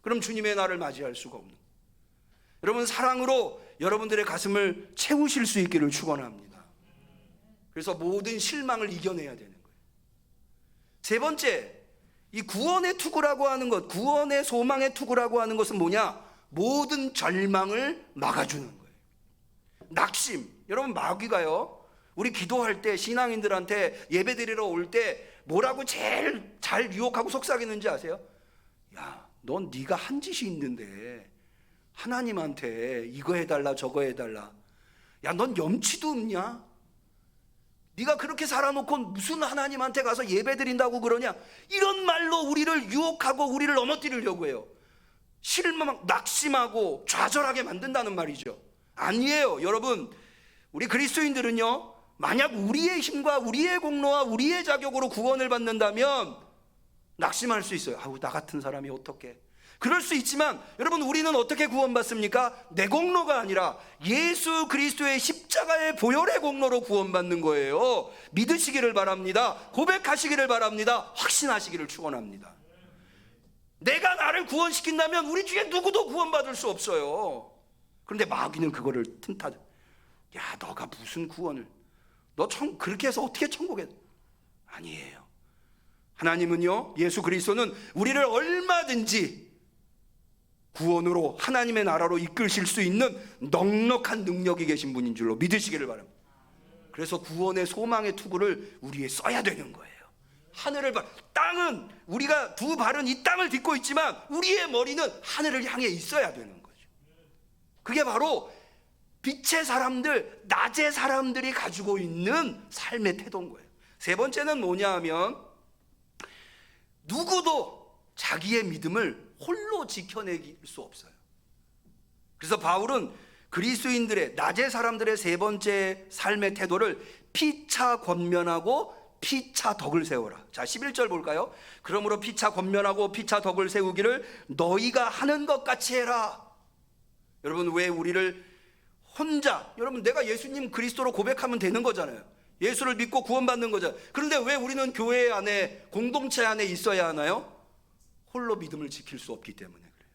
그럼 주님의 날을 맞이할 수가 없는 거예요. 여러분, 사랑으로 여러분들의 가슴을 채우실 수 있기를 축원합니다. 그래서 모든 실망을 이겨내야 되는 거예요. 세 번째, 이 구원의 투구라고 하는 것, 구원의 소망의 투구라고 하는 것은 뭐냐? 모든 절망을 막아주는 거예요. 낙심. 여러분, 마귀가요, 우리 기도할 때 신앙인들한테 예배드리러 올 때 뭐라고 제일 잘 유혹하고 속삭이는지 아세요? 야, 넌 네가 한 짓이 있는데 하나님한테 이거 해달라 저거 해달라. 야, 넌 염치도 없냐? 네가 그렇게 살아놓고 무슨 하나님한테 가서 예배드린다고 그러냐? 이런 말로 우리를 유혹하고 우리를 넘어뜨리려고 해요. 실망, 낙심하고 좌절하게 만든다는 말이죠. 아니에요. 여러분, 우리 그리스도인들은요, 만약 우리의 힘과 우리의 공로와 우리의 자격으로 구원을 받는다면 낙심할 수 있어요. 아우, 나 같은 사람이 어떻게. 그럴 수 있지만 여러분, 우리는 어떻게 구원받습니까? 내 공로가 아니라 예수 그리스도의 십자가의 보혈의 공로로 구원받는 거예요. 믿으시기를 바랍니다. 고백하시기를 바랍니다. 확신하시기를 축원합니다. 내가 나를 구원시킨다면 우리 중에 누구도 구원받을 수 없어요. 그런데 마귀는 그거를 틈타. 야, 너가 무슨 구원을, 너 그렇게 해서 어떻게 천국에. 아니에요. 하나님은요, 예수 그리스도는 우리를 얼마든지 구원으로 하나님의 나라로 이끌실 수 있는 넉넉한 능력이 계신 분인 줄로 믿으시기를 바랍니다. 그래서 구원의 소망의 투구를 우리에 써야 되는 거예요. 하늘을 땅은 우리가 두 발은 이 땅을 딛고 있지만 우리의 머리는 하늘을 향해 있어야 되는 거죠. 그게 바로 빛의 사람들, 낮의 사람들이 가지고 있는 삶의 태도인 거예요. 세 번째는 뭐냐 하면 누구도 자기의 믿음을 홀로 지켜낼 수 없어요. 그래서 바울은 그리스도인들의, 낮의 사람들의 세 번째 삶의 태도를 피차 권면하고 피차 덕을 세워라. 자, 11절 볼까요? 그러므로 피차 권면하고 피차 덕을 세우기를 너희가 하는 것 같이 해라. 여러분, 왜 우리를 혼자, 여러분, 내가 예수님 그리스도로 고백하면 되는 거잖아요. 예수를 믿고 구원받는 거잖아요. 그런데 왜 우리는 교회 안에, 공동체 안에 있어야 하나요? 홀로 믿음을 지킬 수 없기 때문에 그래요.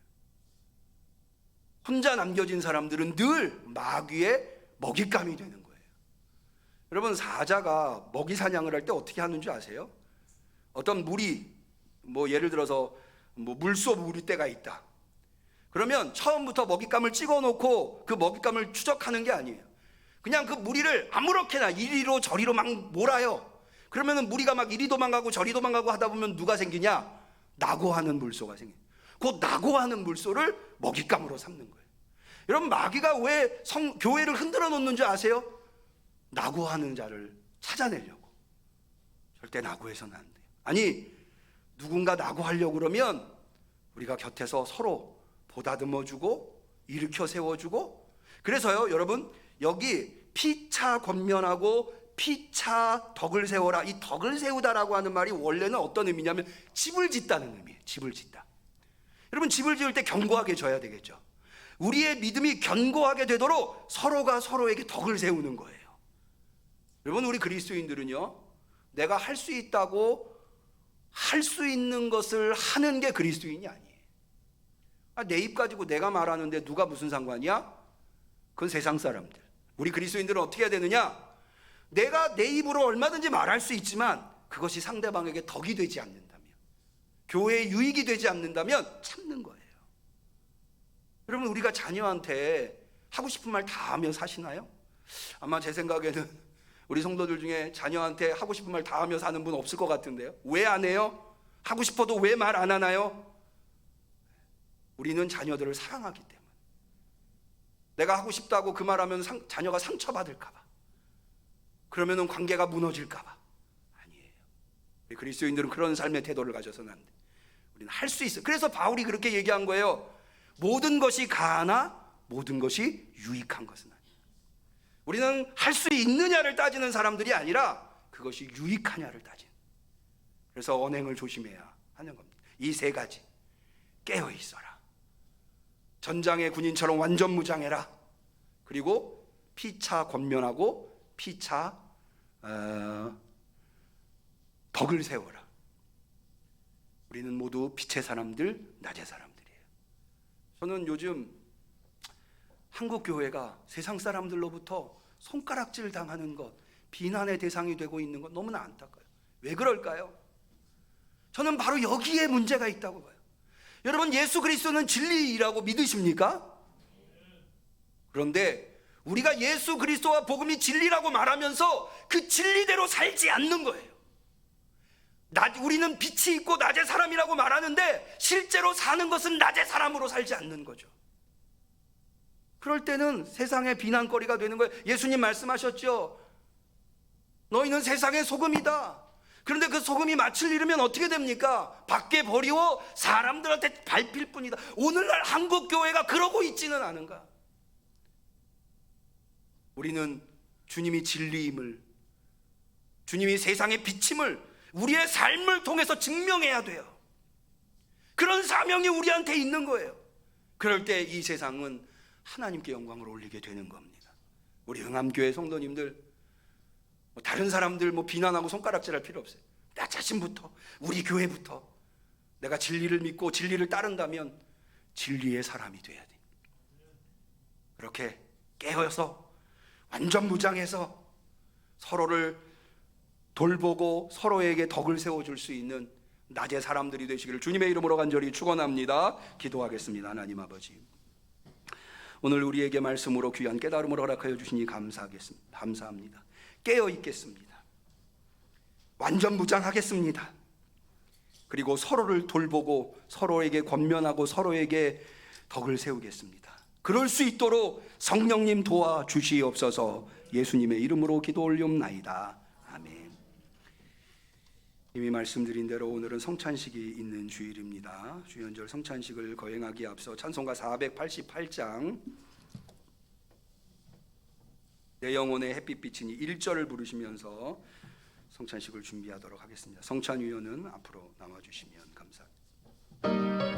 혼자 남겨진 사람들은 늘 마귀의 먹잇감이 되는 거예요. 여러분, 사자가 먹이 사냥을 할 때 어떻게 하는 줄 아세요? 어떤 무리, 예를 들어서 물소 무리떼가 있다. 그러면 처음부터 먹잇감을 찍어놓고 그 먹잇감을 추적하는 게 아니에요. 그냥 그 무리를 아무렇게나 이리로 저리로 막 몰아요. 그러면은 무리가 막 이리 도망가고 저리 도망가고 하다 보면 누가 생기냐? 낙오하는 물소가 생겨요. 그 낙오하는 물소를 먹잇감으로 삼는 거예요. 여러분, 마귀가 왜 교회를 흔들어 놓는 줄 아세요? 낙오하는 자를 찾아내려고. 절대 낙오해서는 안 돼요. 아니, 누군가 낙오하려고 그러면 우리가 곁에서 서로 보다듬어주고 일으켜 세워주고. 그래서요, 여러분, 여기 피차 권면하고 피차 덕을 세워라. 이 덕을 세우다라고 하는 말이 원래는 어떤 의미냐면 집을 짓다는 의미예요. 집을 짓다. 여러분, 집을 지을 때 견고하게 져야 되겠죠. 우리의 믿음이 견고하게 되도록 서로가 서로에게 덕을 세우는 거예요. 여러분, 우리 그리스도인들은요, 내가 할 수 있다고 할 수 있는 것을 하는 게 그리스도인이 아니에요. 내 입 가지고 내가 말하는데 누가 무슨 상관이야? 그건 세상 사람들. 우리 그리스도인들은 어떻게 해야 되느냐? 내가 내 입으로 얼마든지 말할 수 있지만 그것이 상대방에게 덕이 되지 않는다면, 교회에 유익이 되지 않는다면 참는 거예요. 여러분, 우리가 자녀한테 하고 싶은 말 다 하며 사시나요? 아마 제 생각에는 우리 성도들 중에 자녀한테 하고 싶은 말 다 하며 사는 분 없을 것 같은데요. 왜 안 해요? 하고 싶어도 왜 말 안 하나요? 우리는 자녀들을 사랑하기 때문에. 내가 하고 싶다고 그 말하면 자녀가 상처받을까 봐, 그러면은 관계가 무너질까 봐. 아니에요. 우리 그리스도인들은 그런 삶의 태도를 가져서는 안 돼. 우리는 할 수 있어. 그래서 바울이 그렇게 얘기한 거예요. 모든 것이 가하나 모든 것이 유익한 것은 아니에요. 우리는 할 수 있느냐를 따지는 사람들이 아니라 그것이 유익하냐를 따지는. 그래서 언행을 조심해야 하는 겁니다. 이 세 가지. 깨어 있어라. 전장의 군인처럼 완전 무장해라. 그리고 피차 권면하고 피차 덕을 세워라. 우리는 모두 빛의 사람들, 낮의 사람들이에요. 저는 요즘 한국 교회가 세상 사람들로부터 손가락질 당하는 것, 비난의 대상이 되고 있는 것 너무나 안타까워요. 왜 그럴까요? 저는 바로 여기에 문제가 있다고 봐요. 여러분, 예수 그리스도는 진리라고 믿으십니까? 그런데 우리가 예수 그리스도와 복음이 진리라고 말하면서 그 진리대로 살지 않는 거예요. 우리는 빛이 있고 낮의 사람이라고 말하는데 실제로 사는 것은 낮의 사람으로 살지 않는 거죠. 그럴 때는 세상의 비난거리가 되는 거예요. 예수님 말씀하셨죠. 너희는 세상의 소금이다. 그런데 그 소금이 맛을 잃으면 어떻게 됩니까? 밖에 버리고 사람들한테 밟힐 뿐이다. 오늘날 한국 교회가 그러고 있지는 않은가? 우리는 주님이 진리임을, 주님이 세상의 빛임을 우리의 삶을 통해서 증명해야 돼요. 그런 사명이 우리한테 있는 거예요. 그럴 때 이 세상은 하나님께 영광을 올리게 되는 겁니다. 우리 흥암교회 성도님들, 다른 사람들 비난하고 손가락질할 필요 없어요. 나 자신부터, 우리 교회부터 내가 진리를 믿고 진리를 따른다면 진리의 사람이 돼야 돼. 그렇게 깨어서 완전 무장해서 서로를 돌보고 서로에게 덕을 세워줄 수 있는 낮의 사람들이 되시기를 주님의 이름으로 간절히 축원합니다. 기도하겠습니다. 하나님 아버지, 오늘 우리에게 말씀으로 귀한 깨달음을 허락하여 주시니 감사합니다. 깨어 있겠습니다. 완전 무장하겠습니다. 그리고 서로를 돌보고 서로에게 권면하고 서로에게 덕을 세우겠습니다. 그럴 수 있도록 성령님 도와주시옵소서. 예수님의 이름으로 기도 올리옵나이다. 아멘. 이미 말씀드린 대로 오늘은 성찬식이 있는 주일입니다. 주연절 성찬식을 거행하기에 앞서 찬송가 488장 내 영혼의 햇빛 비치니 1절을 부르시면서 성찬식을 준비하도록 하겠습니다. 성찬위원은 앞으로 나와주시면 감사합니다.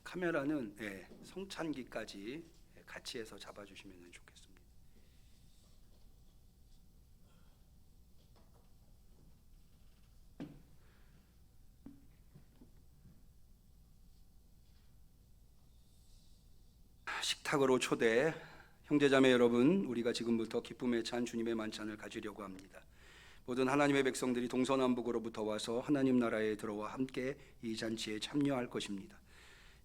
카메라는 성찬기까지 같이 해서 잡아주시면 좋겠습니다. 식탁으로 초대. 형제자매 여러분, 우리가 지금부터 기쁨에 찬 주님의 만찬을 가지려고 합니다. 모든 하나님의 백성들이 동서남북으로부터 와서 하나님 나라에 들어와 함께 이 잔치에 참여할 것입니다.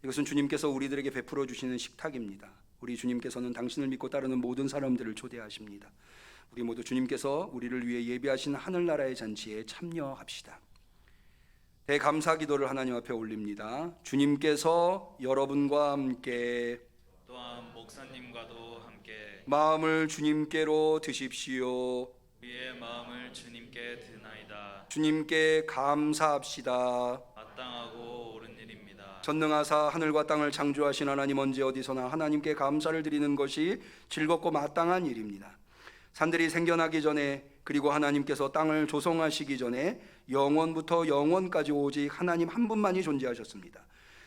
이것은 주님께서 우리들에게 베풀어 주시는 식탁입니다. 우리 주님께서는 당신을 믿고 따르는 모든 사람들을 초대하십니다. 우리 모두 주님께서 우리를 위해 예비하신 하늘나라의 잔치에 참여합시다. 대감사 기도를 하나님 앞에 올립니다. 주님께서 여러분과 함께 또한 목사님과도 함께 마음을 주님께로 드십시오. 우리의 마음을 주님께 드나이다. 주님께 감사합시다. 마땅하고 옳은 일입니다. 전능하사 하늘과 땅을 창조하신 하나님, 언제 어디서나 하나님께 감사를 드리는 것이 즐겁고 마땅한 일입니다. 산들이 생겨나기 전에, 그리고 하나님께서 땅을 조성하시기 전에 영원부터 영원까지 오직 하나님 한 분만이 존재하셨습니다.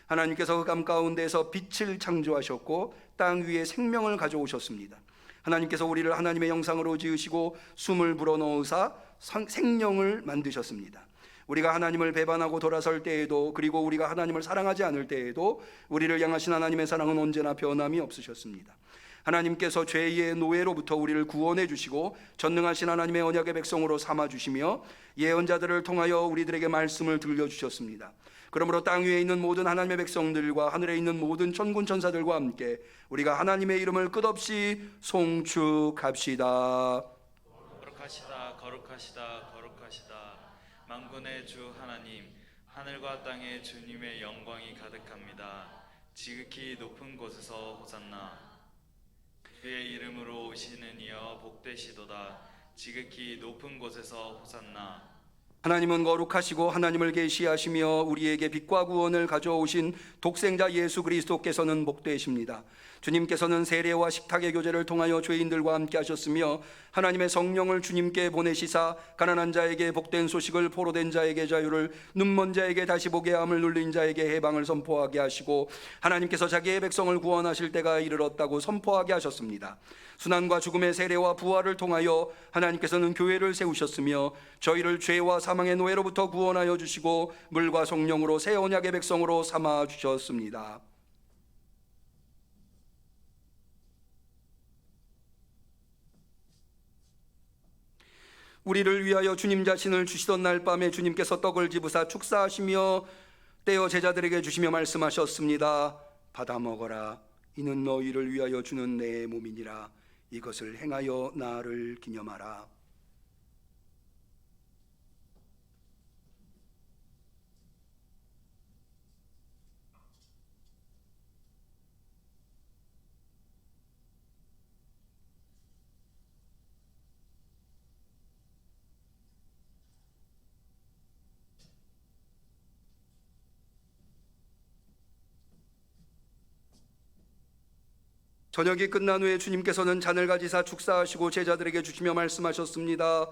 하나님께서 흑암 가운데서 빛을 창조하셨고 땅 위에 생명을 가져오셨습니다. 하나님께서 우리를 하나님의 형상으로 지으시고 숨을 불어넣으사 생명을 만드셨습니다. 우리가 하나님을 배반하고 돌아설 때에도, 그리고 우리가 하나님을 사랑하지 않을 때에도 우리를 향하신 하나님의 사랑은 언제나 변함이 없으셨습니다. 하나님께서 죄의 노예로부터 우리를 구원해 주시고 전능하신 하나님의 언약의 백성으로 삼아 주시며 예언자들을 통하여 우리들에게 말씀을 들려주셨습니다. 그러므로 땅 위에 있는 모든 하나님의 백성들과 하늘에 있는 모든 천군 천사들과 함께 우리가 하나님의 이름을 끝없이 송축합시다. 거룩하시다, 거룩하시다, 거룩하시다. 만군의 주 하나님, 하늘과 땅에 주님의 영광이 가득합니다. 지극히 높은 곳에서 호산나. 주의 이름으로 오시는 이여 복되시도다. 지극히 높은 곳에서 호산나. 하나님은 거룩하시고 하나님을 계시하시며 우리에게 빛과 구원을 가져오신 독생자 예수 그리스도께서는 복되십니다. 주님께서는 세례와 식탁의 교제를 통하여 죄인들과 함께 하셨으며 하나님의 성령을 주님께 보내시사 가난한 자에게 복된 소식을, 포로된 자에게 자유를, 눈먼 자에게 다시 보게 함을, 눌린 자에게 해방을 선포하게 하시고 하나님께서 자기의 백성을 구원하실 때가 이르렀다고 선포하게 하셨습니다. 순환과 죽음의 세례와 부활을 통하여 하나님께서는 교회를 세우셨으며 저희를 죄와 사망의 노예로부터 구원하여 주시고 물과 성령으로 새 언약의 백성으로 삼아 주셨습니다. 우리를 위하여 주님 자신을 주시던 날 밤에 주님께서 떡을 집으사 축사하시며 떼어 제자들에게 주시며 말씀하셨습니다. 받아 먹어라. 이는 너희를 위하여 주는 내 몸이니라. 이것을 행하여 나를 기념하라. 저녁이 끝난 후에 주님께서는 잔을 가지사 축사하시고 제자들에게 주시며 말씀하셨습니다.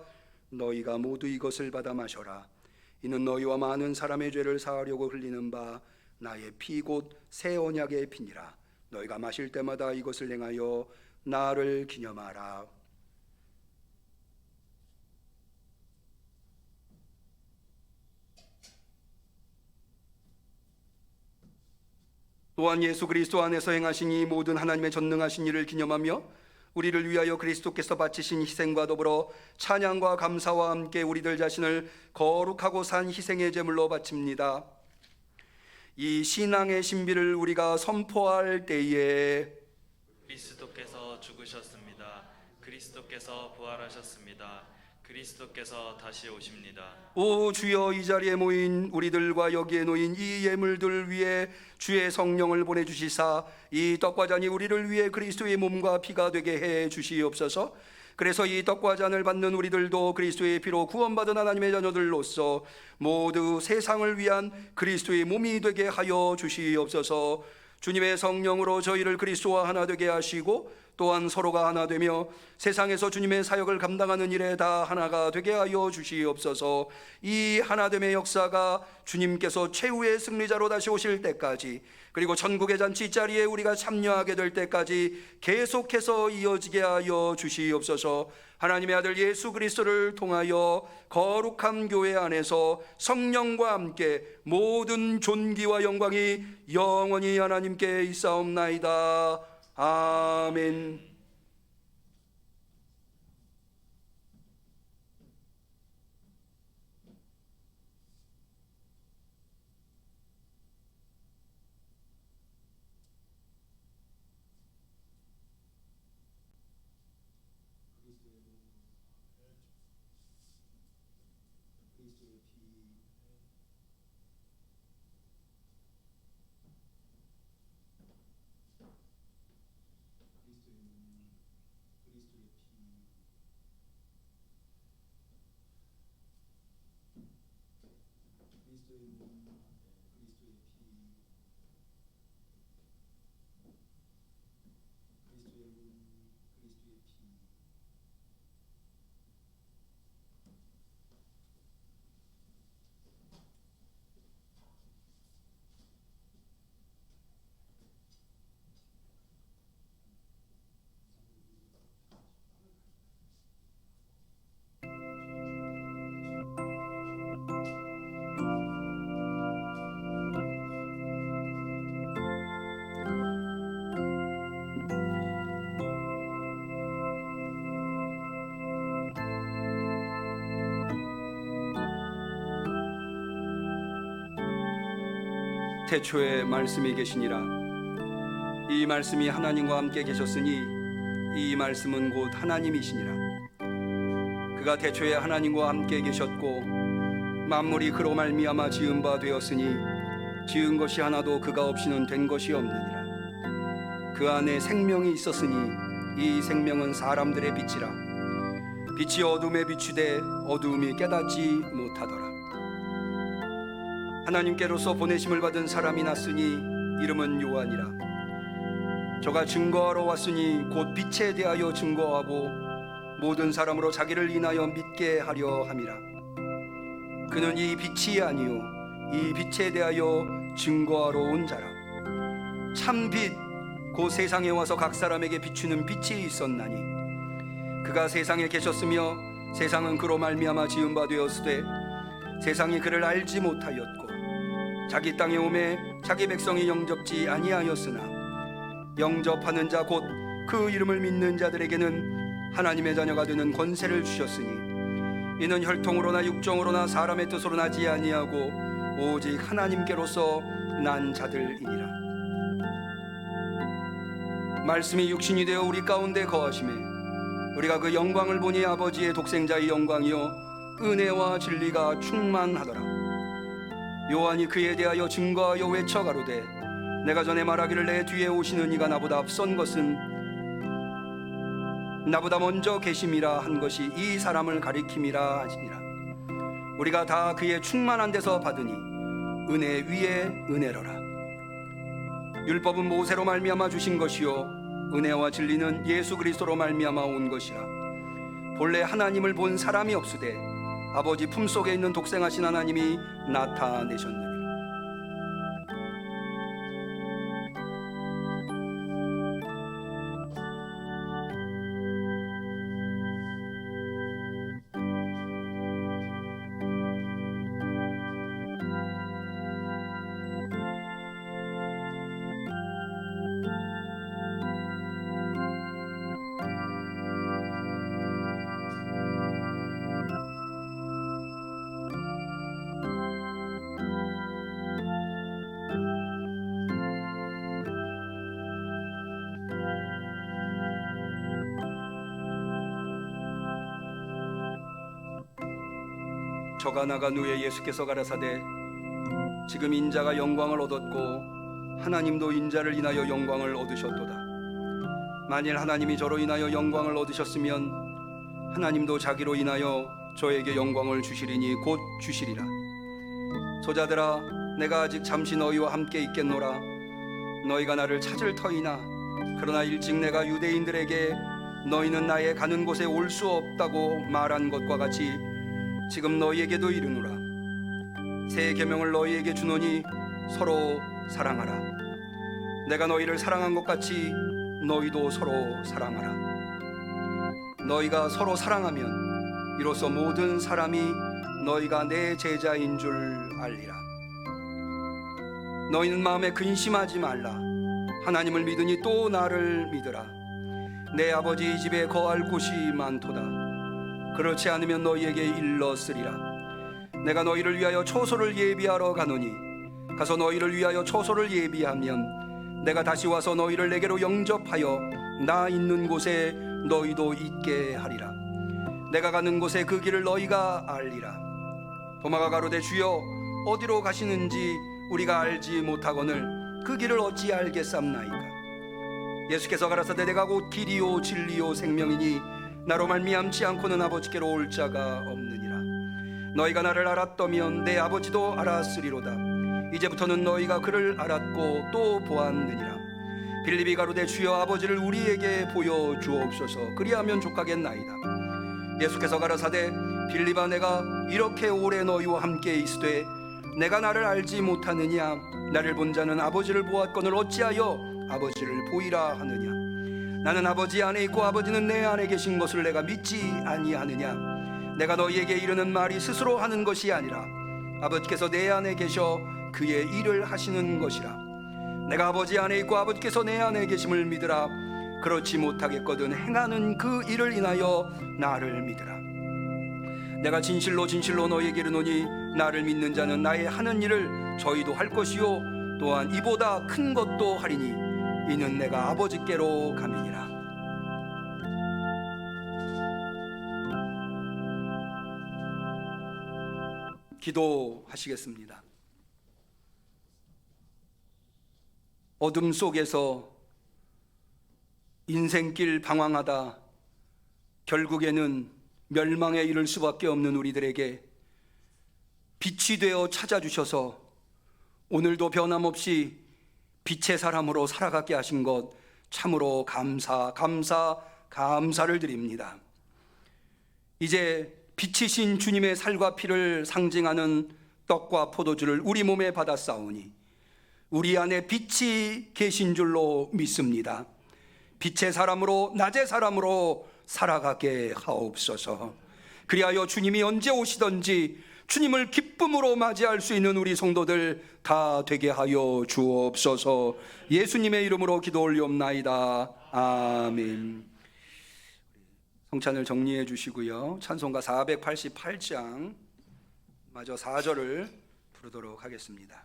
너희가 모두 이것을 받아 마셔라. 이는 너희와 많은 사람의 죄를 사하려고 흘리는 바 나의 피 곧 새 언약의 피니라. 너희가 마실 때마다 이것을 행하여 나를 기념하라. 또한 예수 그리스도 안에서 행하신 이 모든 하나님의 전능하신 일을 기념하며 우리를 위하여 그리스도께서 바치신 희생과 더불어 찬양과 감사와 함께 우리들 자신을 거룩하고 산 희생의 제물로 바칩니다. 이 신앙의 신비를 우리가 선포할 때에 그리스도께서 죽으셨습니다. 그리스도께서 부활하셨습니다. 그리스도께서 다시 오십니다. 오 주여, 이 자리에 모인 우리들과 여기에 놓인 이 예물들 위에 주의 성령을 보내주시사 이 떡과 잔이 우리를 위해 그리스도의 몸과 피가 되게 해 주시옵소서. 그래서 이 떡과 잔을 받는 우리들도 그리스도의 피로 구원받은 하나님의 자녀들로서 모두 세상을 위한 그리스도의 몸이 되게 하여 주시옵소서. 주님의 성령으로 저희를 그리스도와 하나 되게 하시고 또한 서로가 하나 되며 세상에서 주님의 사역을 감당하는 일에 다 하나가 되게 하여 주시옵소서. 이 하나됨의 역사가 주님께서 최후의 승리자로 다시 오실 때까지, 그리고 천국의 잔치 자리에 우리가 참여하게 될 때까지 계속해서 이어지게 하여 주시옵소서. 하나님의 아들 예수 그리스도를 통하여 거룩한 교회 안에서 성령과 함께 모든 존귀와 영광이 영원히 하나님께 있사옵나이다. 아멘. 태초에 말씀이 계시니라. 이 말씀이 하나님과 함께 계셨으니 이 말씀은 곧 하나님이시니라. 그가 태초에 하나님과 함께 계셨고 만물이 그로 말미암아 지은 바 되었으니 지은 것이 하나도 그가 없이는 된 것이 없느니라. 그 안에 생명이 있었으니 이 생명은 사람들의 빛이라. 빛이 어둠에 비추되 어둠이 깨닫지 못하더라. 하나님께로서 보내심을 받은 사람이 났으니 이름은 요한이라. 저가 증거하러 왔으니 곧 빛에 대하여 증거하고 모든 사람으로 자기를 인하여 믿게 하려 함이라. 그는 이 빛이 아니요 이 빛에 대하여 증거하러 온 자라. 참 빛 곧 세상에 와서 각 사람에게 비추는 빛이 있었나니 그가 세상에 계셨으며 세상은 그로 말미암아 지은 바 되었으되 세상이 그를 알지 못하였고 자기 땅에 오매 자기 백성이 영접지 아니하였으나 영접하는 자 곧 그 이름을 믿는 자들에게는 하나님의 자녀가 되는 권세를 주셨으니 이는 혈통으로나 육정으로나 사람의 뜻으로 나지 아니하고 오직 하나님께로서 난 자들이니라. 말씀이 육신이 되어 우리 가운데 거하심에 우리가 그 영광을 보니 아버지의 독생자의 영광이요 은혜와 진리가 충만하더라. 요한이 그에 대하여 증거하여 외쳐 가로되 내가 전에 말하기를 내 뒤에 오시는 이가 나보다 앞선 것은 나보다 먼저 계심이라 한 것이 이 사람을 가리킴이라 하시니라. 우리가 다 그의 충만한 데서 받으니 은혜 위에 은혜로라. 율법은 모세로 말미암아 주신 것이요 은혜와 진리는 예수 그리스도로 말미암아 온 것이라. 본래 하나님을 본 사람이 없으되 아버지 품속에 있는 독생하신 하나님이 나타내셨느니라. 저가 나간 후에 예수께서 가라사대 지금 인자가 영광을 얻었고 하나님도 인자를 인하여 영광을 얻으셨도다. 만일 하나님이 저로 인하여 영광을 얻으셨으면 하나님도 자기로 인하여 저에게 영광을 주시리니 곧 주시리라. 소자들아 내가 아직 잠시 너희와 함께 있겠노라. 너희가 나를 찾을 터이나 그러나 일찍 내가 유대인들에게 너희는 나의 가는 곳에 올 수 없다고 말한 것과 같이 지금 너희에게도 이르노라. 새 계명을 너희에게 주노니 서로 사랑하라. 내가 너희를 사랑한 것 같이 너희도 서로 사랑하라. 너희가 서로 사랑하면 이로써 모든 사람이 너희가 내 제자인 줄 알리라. 너희는 마음에 근심하지 말라. 하나님을 믿으니 또 나를 믿으라. 내 아버지 집에 거할 곳이 많도다. 그렇지 않으면 너희에게 일렀으리라. 내가 너희를 위하여 초소를 예비하러 가노니 가서 너희를 위하여 초소를 예비하면 내가 다시 와서 너희를 내게로 영접하여 나 있는 곳에 너희도 있게 하리라. 내가 가는 곳에 그 길을 너희가 알리라. 도마가 가로되 주여 어디로 가시는지 우리가 알지 못하거늘 그 길을 어찌 알겠삼나이까. 예수께서 가라사대 내가 곧 길이요 진리요 생명이니 나로 말미암지 않고는 아버지께로 올 자가 없느니라. 너희가 나를 알았더면 내 아버지도 알았으리로다. 이제부터는 너희가 그를 알았고 또 보았느니라. 빌립이 가로되 주여 아버지를 우리에게 보여 주옵소서. 그리하면 족하겠나이다. 예수께서 가라사대 빌립아 내가 이렇게 오래 너희와 함께 있으되 내가 나를 알지 못하느냐. 나를 본 자는 아버지를 보았거늘 어찌하여 아버지를 보이라 하느냐. 나는 아버지 안에 있고 아버지는 내 안에 계신 것을 내가 믿지 아니하느냐. 내가 너희에게 이르는 말이 스스로 하는 것이 아니라 아버지께서 내 안에 계셔 그의 일을 하시는 것이라. 내가 아버지 안에 있고 아버지께서 내 안에 계심을 믿으라. 그렇지 못하겠거든 행하는 그 일을 인하여 나를 믿으라. 내가 진실로 진실로 너희에게 이르노니 나를 믿는 자는 나의 하는 일을 저희도 할 것이요 또한 이보다 큰 것도 하리니 이는 내가 아버지께로 감이니라. 기도하시겠습니다. 어둠 속에서 인생길 방황하다 결국에는 멸망에 이를 수밖에 없는 우리들에게 빛이 되어 찾아주셔서 오늘도 변함없이 빛의 사람으로 살아가게 하신 것 참으로 감사를 드립니다. 이제 빛이신 주님의 살과 피를 상징하는 떡과 포도주를 우리 몸에 받아 싸우니 우리 안에 빛이 계신 줄로 믿습니다. 빛의 사람으로 낮의 사람으로 살아가게 하옵소서. 그리하여 주님이 언제 오시든지 주님을 기쁨으로 맞이할 수 있는 우리 성도들 다 되게 하여 주옵소서. 예수님의 이름으로 기도 올리옵나이다. 아멘. 성찬을 정리해 주시고요. 찬송가 488장 마저 4절을 부르도록 하겠습니다.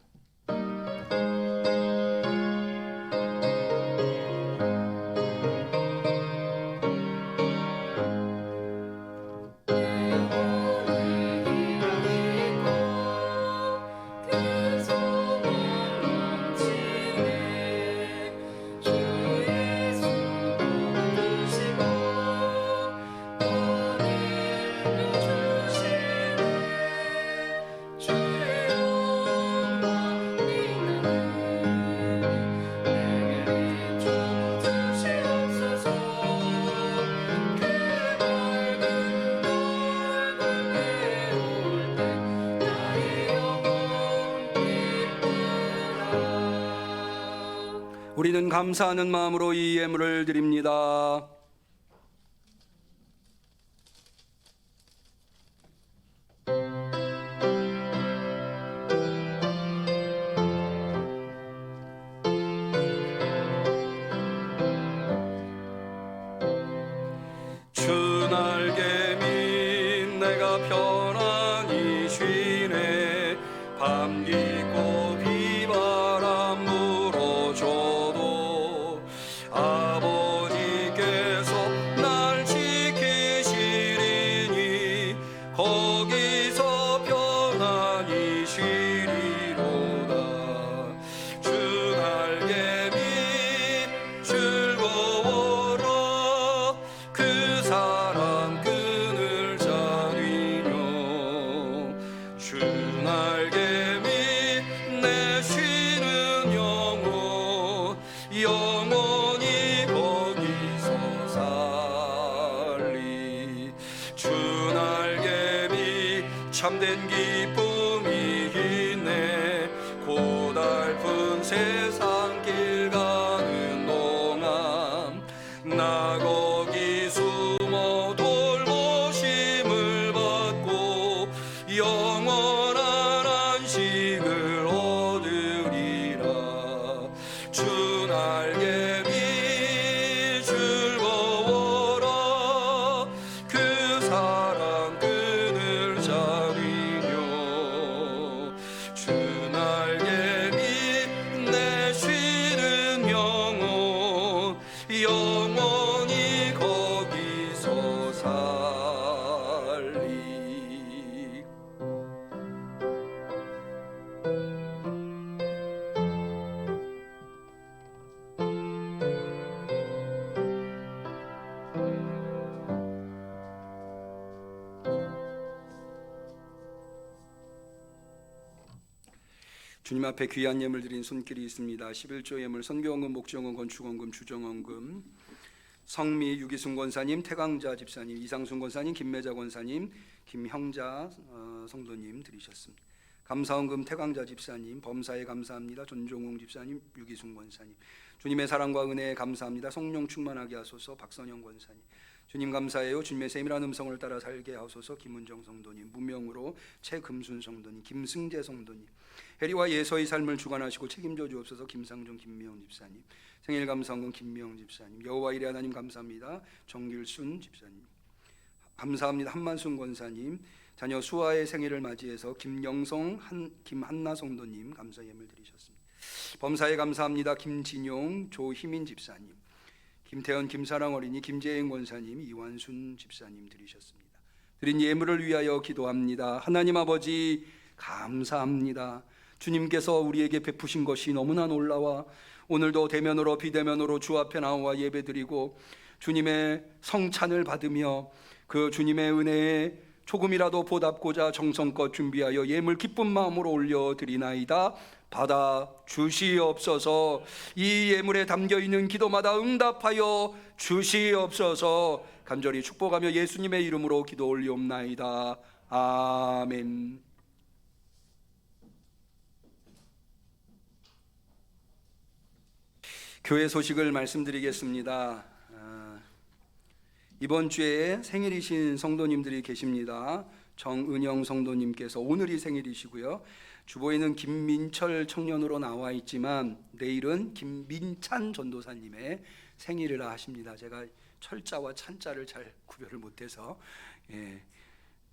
우리는 감사하는 마음으로 이 예물을 드립니다. 주 날개 밑 내가 편안히 쉬네. 밤 깊고 비바람 불어줘도 아버지께서 날 지키시리니 거기서 편안히 쉬리로다. 주 날개 밑 즐거워라. 그 사랑 끈을 잡으며 주 날개 밑 내 쉬는 영원히 거기서 살리. 주 날개 밑 참된 기쁨이 있네. 고달픈 세상 길 가는 동안 나 거기 숨어 돌보심을 받고 영원한 안식을 얻으리라. 주 날개 밑 즐거워라. 그 사랑 끈을 잡으며 주 날개 밑 내 쉬는 영원히 거기서 살리. 주님 앞에 귀한 예물 드린 손길이 있습니다. 11조 예물, 선교원금, 목정원, 건축원금, 주정원금, 성미 유기순 권사님, 태강자 집사님, 이상순 권사님, 김매자 권사님, 김형자 성도님 드리셨습니다. 감사원금 태강자 집사님, 범사에 감사합니다. 존종웅 집사님, 유기순 권사님. 주님의 사랑과 은혜에 감사합니다. 성령 충만하게 하소서. 박선영 권사님. 주님 감사해요. 주님의 세밀한 음성을 따라 살게 하소서. 김은정 성도님, 무명으로 최금순 성도님, 김승재 성도님, 해리와 예서의 삶을 주관하시고 책임져 주옵소서. 김상중, 김미영 집사님, 생일 감사원금 김미영 집사님, 여호와 일의 하나님 감사합니다. 정길순 집사님 감사합니다. 한만순 권사님, 자녀 수아의 생일을 맞이해서 김영성, 김한나 성도님 감사 예물 드리셨습니다. 범사에 감사합니다. 김진용, 조희민 집사님, 김태현, 김사랑 어린이, 김재행 권사님, 이완순 집사님 드리셨습니다. 드린 예물을 위하여 기도합니다. 하나님 아버지 감사합니다. 주님께서 우리에게 베푸신 것이 너무나 놀라워 오늘도 대면으로 비대면으로 주 앞에 나와 예배드리고 주님의 성찬을 받으며 그 주님의 은혜에 조금이라도 보답고자 정성껏 준비하여 예물 기쁜 마음으로 올려드리나이다. 받아 주시옵소서. 이 예물에 담겨있는 기도마다 응답하여 주시옵소서. 간절히 축복하며 예수님의 이름으로 기도 올리옵나이다. 아멘. 교회 소식을 말씀드리겠습니다. 이번 주에 생일이신 성도님들이 계십니다. 정은영 성도님께서 오늘이 생일이시고요. 주보에는 김민철 청년으로 나와 있지만 내일은 김민찬 전도사님의 생일이라 하십니다. 제가 철자와 찬자를 잘 구별을 못해서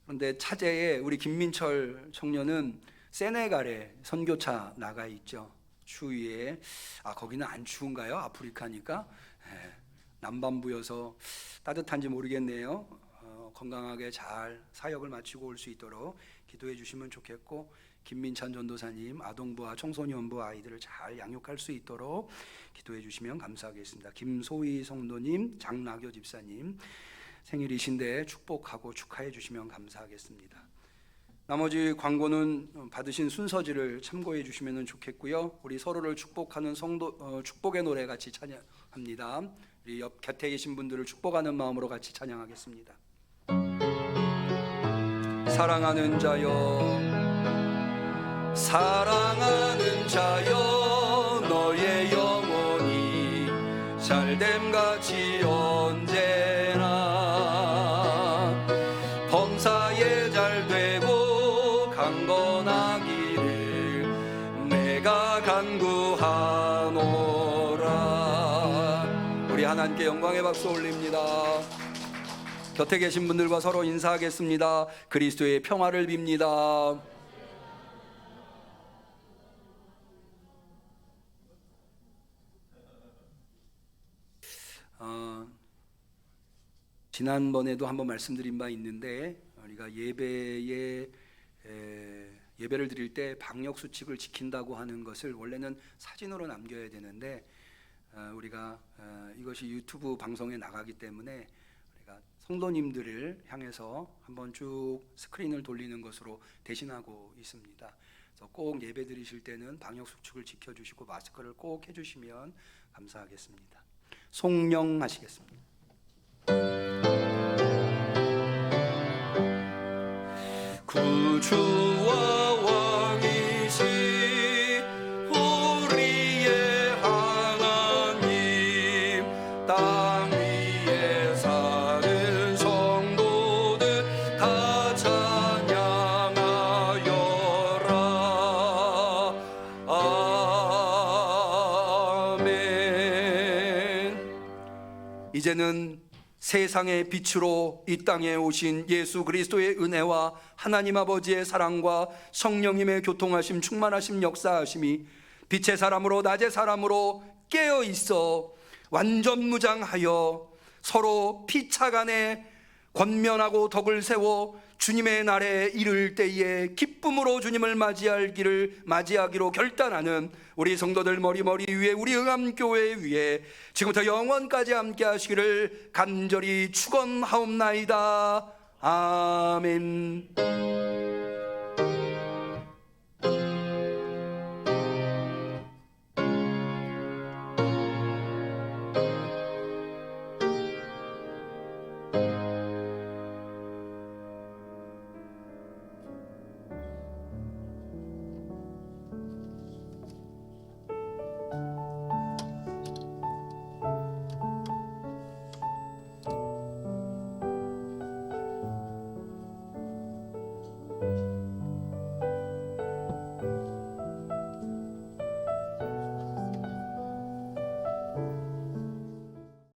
그런데 차제에 우리 김민철 청년은 세네갈에 선교차 나가 있죠. 추위에 거기는 안 추운가요? 아프리카니까 남반부여서 따뜻한지 모르겠네요. 건강하게 잘 사역을 마치고 올 수 있도록 기도해 주시면 좋겠고, 김민찬 전도사님 아동부와 청소년부 아이들을 잘 양육할 수 있도록 기도해 주시면 감사하겠습니다. 김소희 성도님, 장나교 집사님 생일이신데 축복하고 축하해 주시면 감사하겠습니다. 나머지 광고는 받으신 순서지를 참고해 주시면 좋겠고요. 우리 서로를 축복하는 축복의 노래 같이 찬양합니다. 우리 옆 곁에 계신 분들을 축복하는 마음으로 같이 찬양하겠습니다. 사랑하는 자여, 사랑하는 자여, 너의 영혼이 잘됨같이 언제나 범사에 잘되고 강건하기를 내가 간구하노라. 우리 하나님께 영광의 박수 올립니다. 곁에 계신 분들과 서로 인사하겠습니다. 그리스도의 평화를 빕니다. 지난번에도 한번 말씀드린 바 있는데 우리가 예배를 드릴 때 방역 수칙을 지킨다고 하는 것을 원래는 사진으로 남겨야 되는데 우리가 이것이 유튜브 방송에 나가기 때문에 우리가 성도님들을 향해서 한번 쭉 스크린을 돌리는 것으로 대신하고 있습니다. 그래서 꼭 예배 드리실 때는 방역 수칙을 지켜주시고 마스크를 꼭 해주시면 감사하겠습니다. 송영하시겠습니다. 구주와 왕이신 우리의 하나님, 땅 위에 사는 성도들 다 찬양하여라. 아멘. 이제는 세상의 빛으로 이 땅에 오신 예수 그리스도의 은혜와 하나님 아버지의 사랑과 성령님의 교통하심, 충만하심, 역사하심이 빛의 사람으로 낮의 사람으로 깨어 있어 완전무장하여 서로 피차간에 권면하고 덕을 세워 주님의 날에 이를 때에 기쁨으로 주님을 맞이하기로 결단하는 우리 성도들 머리 위에 우리 응암교회 위에 지금부터 영원까지 함께 하시기를 간절히 축원하옵나이다. 아멘.